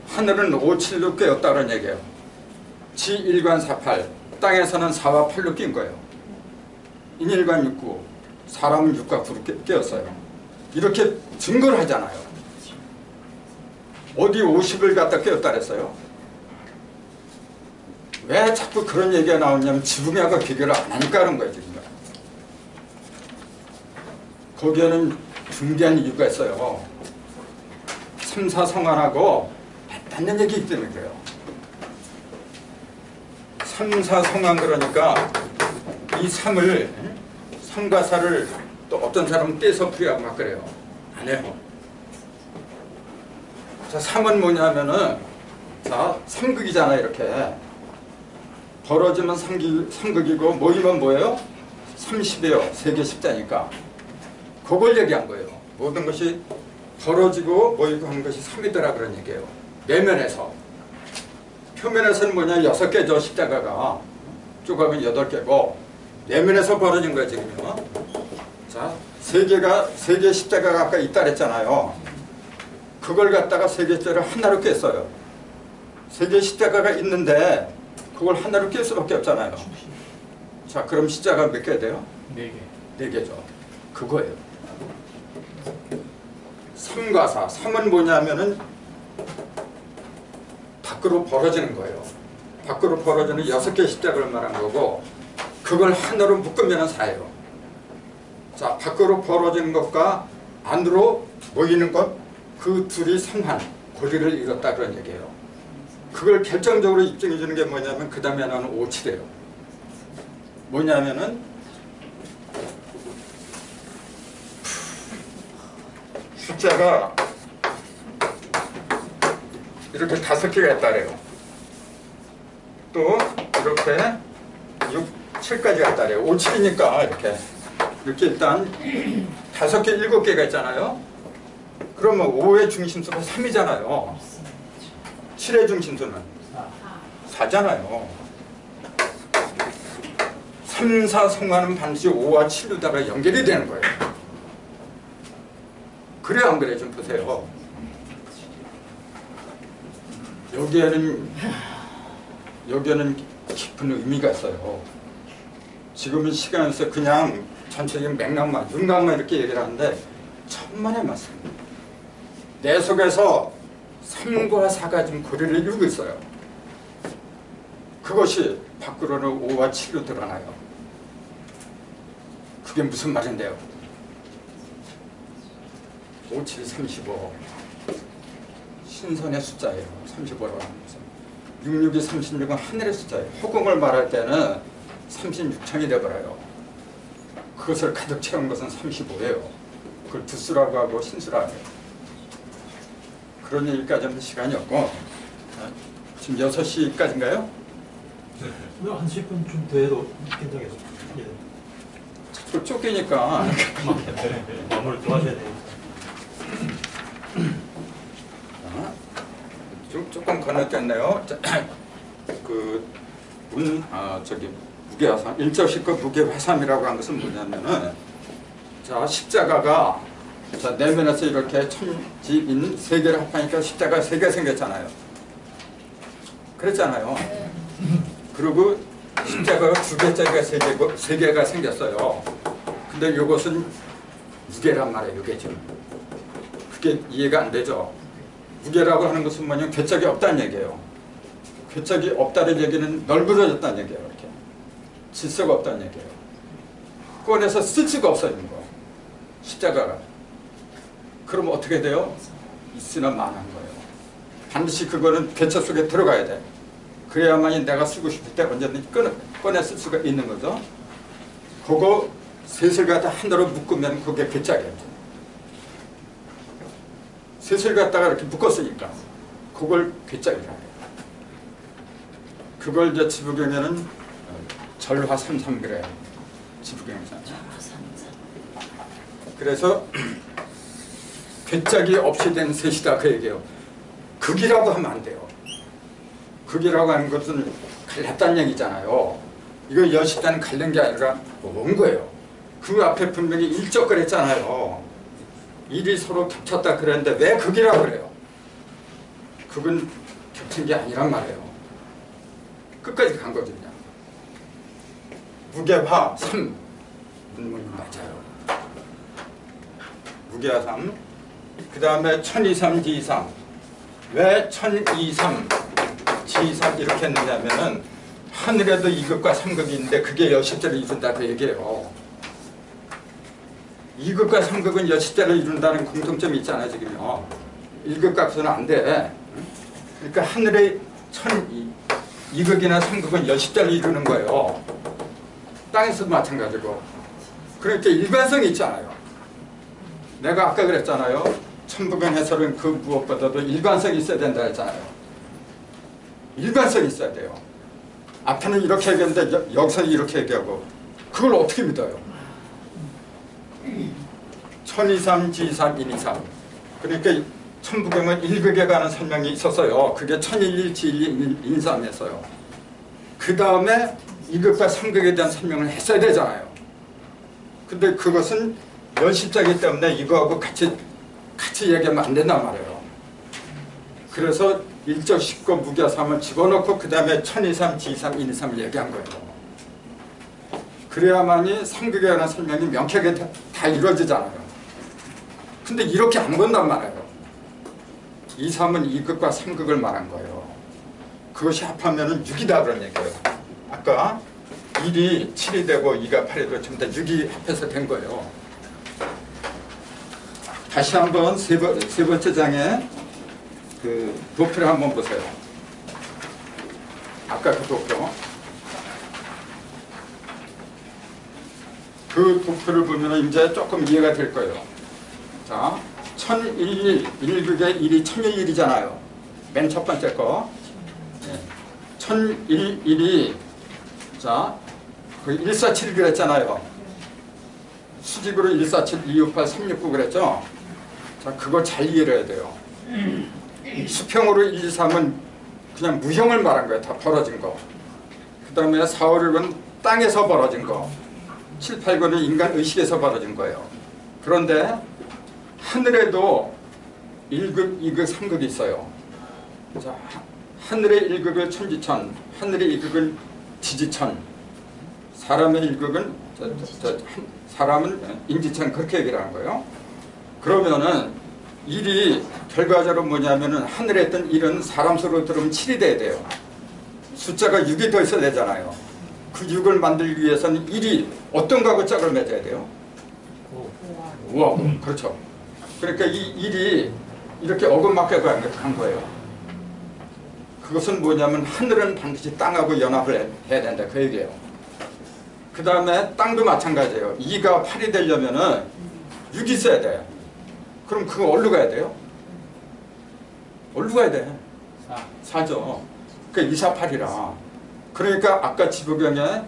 하늘은 5, 7로 깨었다 그런 얘기예요. 지일관 4, 8, 땅에서는 4와 8로 낀 거예요. 인일관 6, 9, 사람은 6과 9로 깨었어요. 이렇게 증거를 하잖아요. 어디 50을 갖다 깨었다 그랬어요? 왜 자꾸 그런 얘기가 나오냐면 지붕하고 비교를 안 하니까 그런 거예요. 지금. 거기에는 중대한 이유가 있어요. 3, 4 성안하고 맞닿는 얘기이기 때문에 그래요. 3, 4 성안 그러니까 이 3을 3과 4를 또 어떤 사람은 떼서 풀이하고 막 그래요. 안 해요. 자, 3은 뭐냐면은 자, 3극이잖아요. 이렇게 벌어지면 3극이고 모이면 뭐예요? 30이에요. 세계 십자니까 그걸 얘기한 거예요. 모든 것이 벌어지고 모이고 하는 것이 3이더라 그런 얘기예요. 내면에서. 표면에서는 뭐냐 6개죠. 십자가가. 쪼가면 8개고 내면에서 벌어진 거예요. 지금요. 자, 세계 십자가가 아까 있다 그랬잖아요. 그걸 갖다가 세계자를 하나로 깼어요. 세계 십자가가 있는데 그걸 하나로 깰 수밖에 없잖아요. 자, 그럼 십자가 몇 개 돼요? 4개. 4개죠. 그거예요. 3과 4. 3은 뭐냐면은 밖으로 벌어지는 거예요. 밖으로 벌어지는 6개의 십자가를 말한 거고 그걸 하나로 묶으면 4예요. 자, 밖으로 벌어지는 것과 안으로 모이는 것, 그 둘이 상한, 고리를 이뤘다 그런 얘기예요. 그걸 결정적으로 입증해 주는 게 뭐냐면 그 다음에 나는 5, 7이에요. 뭐냐면은 숫자가 이렇게 5개가 있다 그래요. 또 이렇게 6, 7까지 갔다 그래요. 5, 7이니까 이렇게 일단 5개, 7개가 있잖아요. 그러면 5의 중심수가 3이잖아요. 7의 중심수는 4잖아요. 3, 4 성화는 반드시 5와 7로다가 연결이 되는 거예요. 그래요, 안 그래요? 좀 보세요. 여기에는 깊은 의미가 있어요. 지금은 시간에서 그냥 전체적인 맥락만, 윤곽만 이렇게 얘기를 하는데 천만의 말씀. 내 속에서 3과 4가 지금 고리를 이루고 있어요. 그것이 밖으로는 5와 7로 드러나요. 그게 무슨 말인데요? 5, 7, 35 신선의 숫자예요. 35라고 하는 것은 6, 6이 36은 하늘의 숫자예요. 허공을 말할 때는 36청이 되어버려요. 그것을 가득 채운 것은 35예요. 그걸 두수라고 하고 신수라고 해요. 그런 얘기까지 하면 시간이 없고 지금 6시까지인가요? 네, 1-10분 좀 더 해도 괜찮겠죠. 예. 또 쫓기니까 마무리 또 하셔야 되니까. 조금 건너뛰었네요. 무게화삼, 1절식과 무게화삼이라고 한 것은 뭐냐면은, 자, 십자가가, 자, 내면에서 이렇게 천지인 세 개를 합하니까 십자가 3개 생겼잖아요. 그랬잖아요. 그리고 십자가가 2개짜리가 3개가 생겼어요. 근데 이것은 무게란 말이에요, 이게 지금. 그게 이해가 안 되죠. 무게라고 하는 것은 뭐냐면 괴짝이 없다는 얘기예요. 괴짝이 없다는 얘기는 널브러졌다는 얘기예요. 이렇게 질서가 없다는 얘기예요. 꺼내서 쓸 수가 없어지는 거예요. 십자가가. 그러면 어떻게 돼요? 있으나 만한 거예요. 반드시 그거는 괴짝 속에 들어가야 돼. 그래야만이 내가 쓰고 싶을 때 언제든지 꺼내 쓸 수가 있는 거죠. 그거 셋을 갖다 하나로 묶으면 그게 괴짝이에요. 셋을 갖다가 이렇게 묶었으니까 그걸 괴짝이라 해요. 그걸 이제 지부경에는 절화 33 그래요. 지부경에서. 그래서 괴짝이 없이 된 셋이다 그 얘기예요. 극이라고 하면 안 돼요. 극이라고 하는 것은 갈랐다는 얘기잖아요. 이거 여십자는 갈른 게 아니라 온 거예요. 그 앞에 분명히 일적 그랬잖아요. 일이 서로 겹쳤다 그랬는데 왜 극이라고 그래요? 극은 겹친 게 아니란 말이에요. 끝까지 간 거죠 그냥. 무게화 3 맞아요. 무게화 3. 그 다음에 1023 G3. 왜 1023 G3 이렇게 했느냐면은 하늘에도 2극과 3극이 있는데 그게 여십자를 이룬다 그 얘기예요. 2극과 3극은 여십자를 이룬다는 공통점이 있잖아요 지금요. 1극 값은 안 돼. 그러니까 하늘의 2극이나 3극은 여십자를 이루는 거예요. 땅에서도 마찬가지고. 그러니까 일관성이 있잖아요. 내가 아까 그랬잖아요. 천부경 해설은 그 무엇보다도 일관성이 있어야 된다 했잖아요. 일관성이 있어야 돼요. 앞에는 이렇게 얘기했는데 여기서 이렇게 얘기하고 그걸 어떻게 믿어요? 1023 G3 123. 그러니까 천부경은 1극에 관한 설명이 있었어요. 그게 1011 G1 123에서요. 그 다음에 2극과 3극에 대한 설명을 했어야 되잖아요. 근데 그것은 연십자이기 때문에 이거하고 같이 얘기하면 안 된단 말이에요. 그래서 1절 10거 무게화 3을 집어넣고 그 다음에 1023 G3 123을 얘기한 거예요. 그래야만이 3극에 관한 설명이 명쾌하게 다 이루어지잖아요. 근데 이렇게 안 본단 말이에요. 2, 3은 2극과 3극을 말한 거예요. 그것이 합하면 6이다 그런 얘기예요. 아까 1이 7이 되고 2가 8이 되고 전부 다 6이 합해서 된 거예요. 다시 한번 세 번째 장에 그 도표를 한번 보세요. 아까 그 도표. 그 도표를 보면 이제 조금 이해가 될 거예요. 자, 1011, 1극에 1이 1011이잖아요. 맨 첫 번째 거. 1011이 자 그 147 그랬잖아요. 수직으로 147, 268, 369 그랬죠. 자, 그거 잘 이해를 해야 돼요. 수평으로 1, 2, 3은 그냥 무형을 말한 거예요. 다 벌어진 거. 그 다음에 4, 5, 6은 땅에서 벌어진 거. 7, 8, 9는 인간 의식에서 벌어진 거예요. 그런데 하늘에도 1극, 2극, 3극이 있어요. 자, 하늘의 1극을 천지천, 하늘의 2극을 지지천, 사람의 1극은 사람은 인지천, 그렇게 얘기를 하는 거예요. 그러면은 일이 결과적으로 뭐냐면은 하늘에 있던 1은 사람 수로 들으면 7이 돼야 돼요. 숫자가 6이 더 있어야 되잖아요. 그 6을 만들기 위해서는 1이 어떤 거하고 짝을 맺어야 돼요? 우와, 그렇죠. 그러니까 이 1이 이렇게 어긋맞게 간 거예요. 그것은 뭐냐면 하늘은 반드시 땅하고 연합을 해야 된다, 그 얘기예요. 그 다음에 땅도 마찬가지예요. 2가 8이 되려면은 6이 있어야 돼. 그럼 그거 어디로 가야 돼요? 어디로 가야 돼? 4죠. 그러니까 2, 4, 8이라. 그러니까 아까 지부경에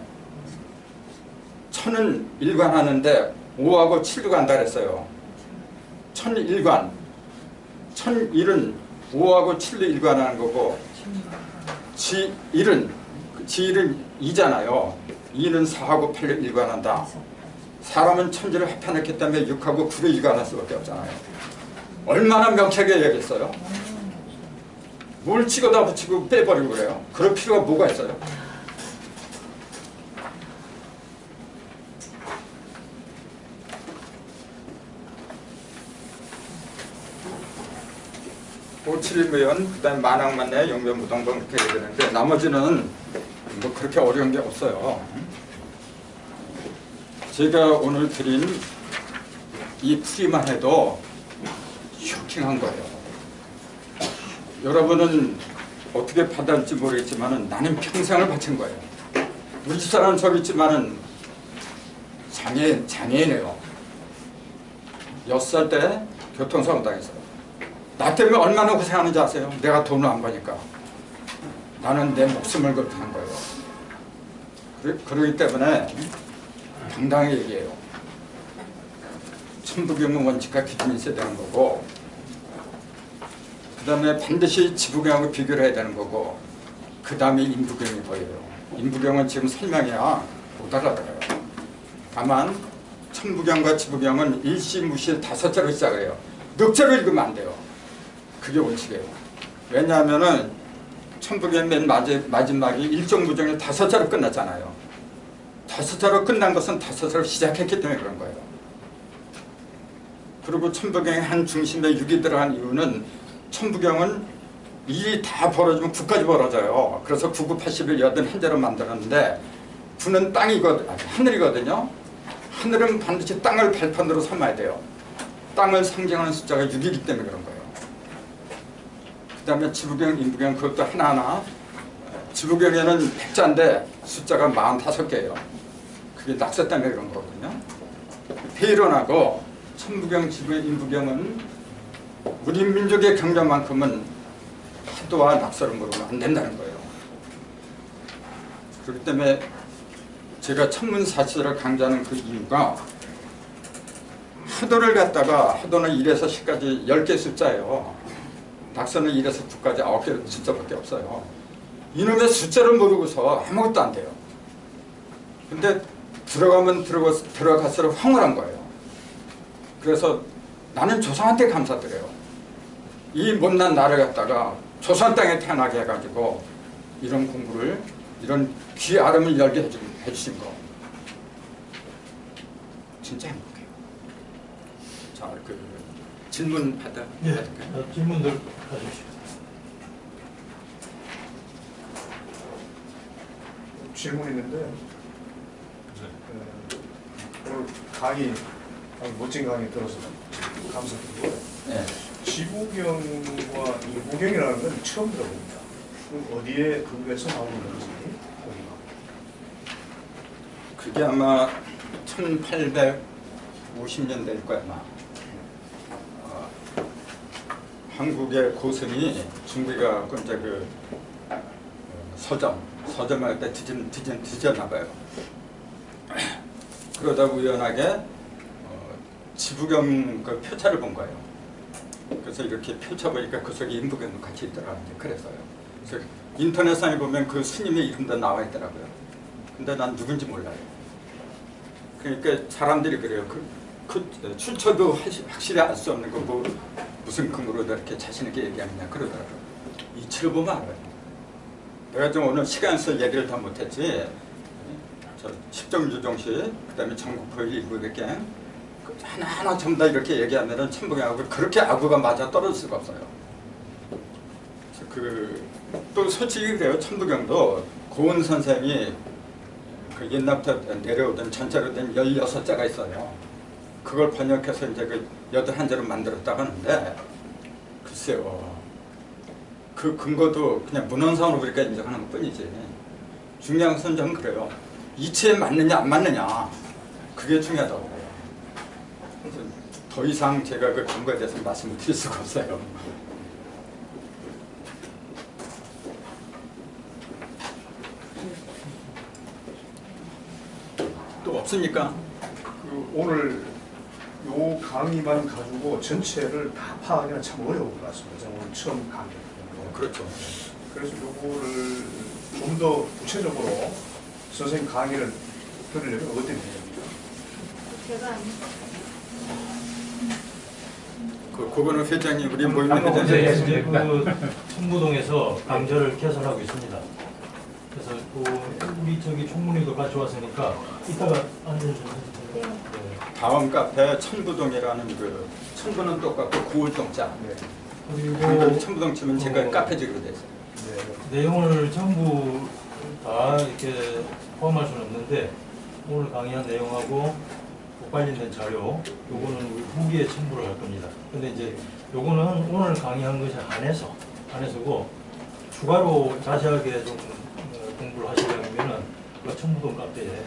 1000은 일관하는데 5하고 7도 간다 그랬어요. 1000 일관. 1001은 5하고 7도 일관하는 거고 G1은 2잖아요. 2는 4하고 8을 일관한다. 사람은 천지를 합해냈기 때문에 6하고 9를 일관할 수밖에 없잖아요. 얼마나 명쾌하게 얘기했어요? 뭘 찍어다 붙이고 빼버리고 그래요. 그럴 필요가 뭐가 있어요? 오칠일무연, 그 다음에 만학만내, 영변무동본 이렇게 해야 되는데 나머지는 뭐 그렇게 어려운 게 없어요. 제가 오늘 드린 이 풀이만 해도 쇼킹한 거예요. 여러분은 어떻게 받아들일지 모르겠지만 나는 평생을 바친 거예요. 우리 집사람은 저기 있지만은 장애인이에요. 6살 때 교통사고 당했어요. 나 때문에 얼마나 고생하는지 아세요? 내가 돈을 안 버니까. 나는 내 목숨을 걸고 한 거예요. 그러기 때문에 당당히 얘기해요. 천부경은 원칙과 기준이 있어야 되는 거고, 그 다음에 반드시 지부경하고 비교를 해야 되는 거고, 그 다음에 인부경이 보여요. 인부경은 지금 설명해야 못 알아들어요. 다만 천부경과 지부경은 일시무시 5자로 시작을 해요. 넉자로 읽으면 안 돼요. 그게 원칙이에요. 왜냐하면은 천부경 맨 마지막이 일종무정이 5자로 끝났잖아요. 5자로 끝난 것은 5자로 시작했기 때문에 그런 거예요. 그리고 천부경의 한 중심에 6이 들어간 이유는 천부경은 일이 다 벌어지면 9까지 벌어져요. 그래서 9, 9, 80을 81자로 만들었는데 9는 하늘이거든요. 하늘은 반드시 땅을 발판으로 삼아야 돼요. 땅을 상징하는 숫자가 6이기 때문에 그런 거예요. 그 다음에 지부경, 인부경 그것도 하나하나. 지부경에는 100자인데 숫자가 45개예요. 그게 낙서 때문에 그런 거거든요. 회의론하고 천부경, 지부경, 인부경은 우리 민족의 경전만큼은 하도와 낙서를 모르면 안 된다는 거예요. 그렇기 때문에 제가 천문사치를 강조하는 그 이유가 하도를 갖다가 하도는 1에서 10까지 10개 숫자예요. 낙서는 1에서 9까지 9개 숫자밖에 없어요. 이놈의 숫자를 모르고서 아무것도 안 돼요. 근데 들어가면 들어갈수록 황홀한 거예요. 그래서 나는 조상한테 감사드려요. 이 못난 나를 갖다가 조선 땅에 태어나게 해가지고 이런 공부를, 이런 귀 아름을 열게 해주신 거 진짜 행복해요. 자, 그 질문 받을까요? 네, 질문들 해주십시오. 질문 있는데 오늘 강의 멋진 강의 들어서 감사드리고 네. 지부경과 인부경이라는 건 처음 들어봅니다. 어디에 근거해서 나오는 건지 그게 아마 1850년대일 거야 아마. 한국의 고승이 중국에 이제 그 서점할 때 뒤졌나 봐요. 그러다 우연하게 지부경 그 표차를 본 거예요. 그래서 이렇게 펼쳐 보니까 그 속에 인부경도 같이 있더라고요. 그래서요. 그래서 인터넷상에 보면 그 스님의 이름도 나와 있더라고요. 근데 난 누군지 몰라요. 그러니까 사람들이 그래요. 그 출처도 확실히 알 수 없는 거 뭐 무슨 근거로 이렇게 자신 있게 얘기하느냐 그러더라고요. 이치를 보면 알아요. 내가 좀 오늘 시간 서 얘기를 다 못했지. 저 십정유종시, 그다음에 전국포일 일부백경 하나하나 전부 다 이렇게 얘기하면은 천부경하고 그렇게 아구가 맞아 떨어질 수가 없어요. 또 솔직히 그래요. 천부경도 고은 선생이 그 옛날부터 내려오던 전자로 된 16자가 있어요. 그걸 번역해서 이제 그 81자로 만들었다고 하는데 글쎄요. 그 근거도 그냥 문헌상으로 우리가 인정하는 것 뿐이지. 중요한 것은 좀 그래요. 이치에 맞느냐 안 맞느냐 그게 중요하다고 해요. 그래서 더 이상 제가 그 근거에 대해서 말씀을 드릴 수가 없어요. 또 없습니까? 오늘 요 강의만 가지고 전체를 다 파악하기는 참 어려운 것 같습니다. 제가 오늘 처음 강의했거든요. 그렇죠. 그래서 요거를 좀 더 구체적으로 선생님 강의를 들으려면 어떤 내용입니까? 제가 그거는 회장님 우리 모임 한번 회장님 이제 그 천부동에서 강좌를 개설하고 있습니다. 그래서 우리 저기 총무님도 같이 왔으니까 이따가 앉아주세요. 네. 다음 카페 천부동이라는 그 천부는 똑같고 구울동자. 네. 그리고 천부동 치면 제가 카페지기로 돼 있어요. 네. 내용을 전부 다 이렇게 포함할 수는 없는데 오늘 강의한 내용하고 관련된 자료 요거는 우리 후기에 첨부를 할 겁니다. 근데 이제 요거는 오늘 강의한 것이 안에서고 추가로 자세하게 좀 공부를 하시려면은 그 천부동 카페에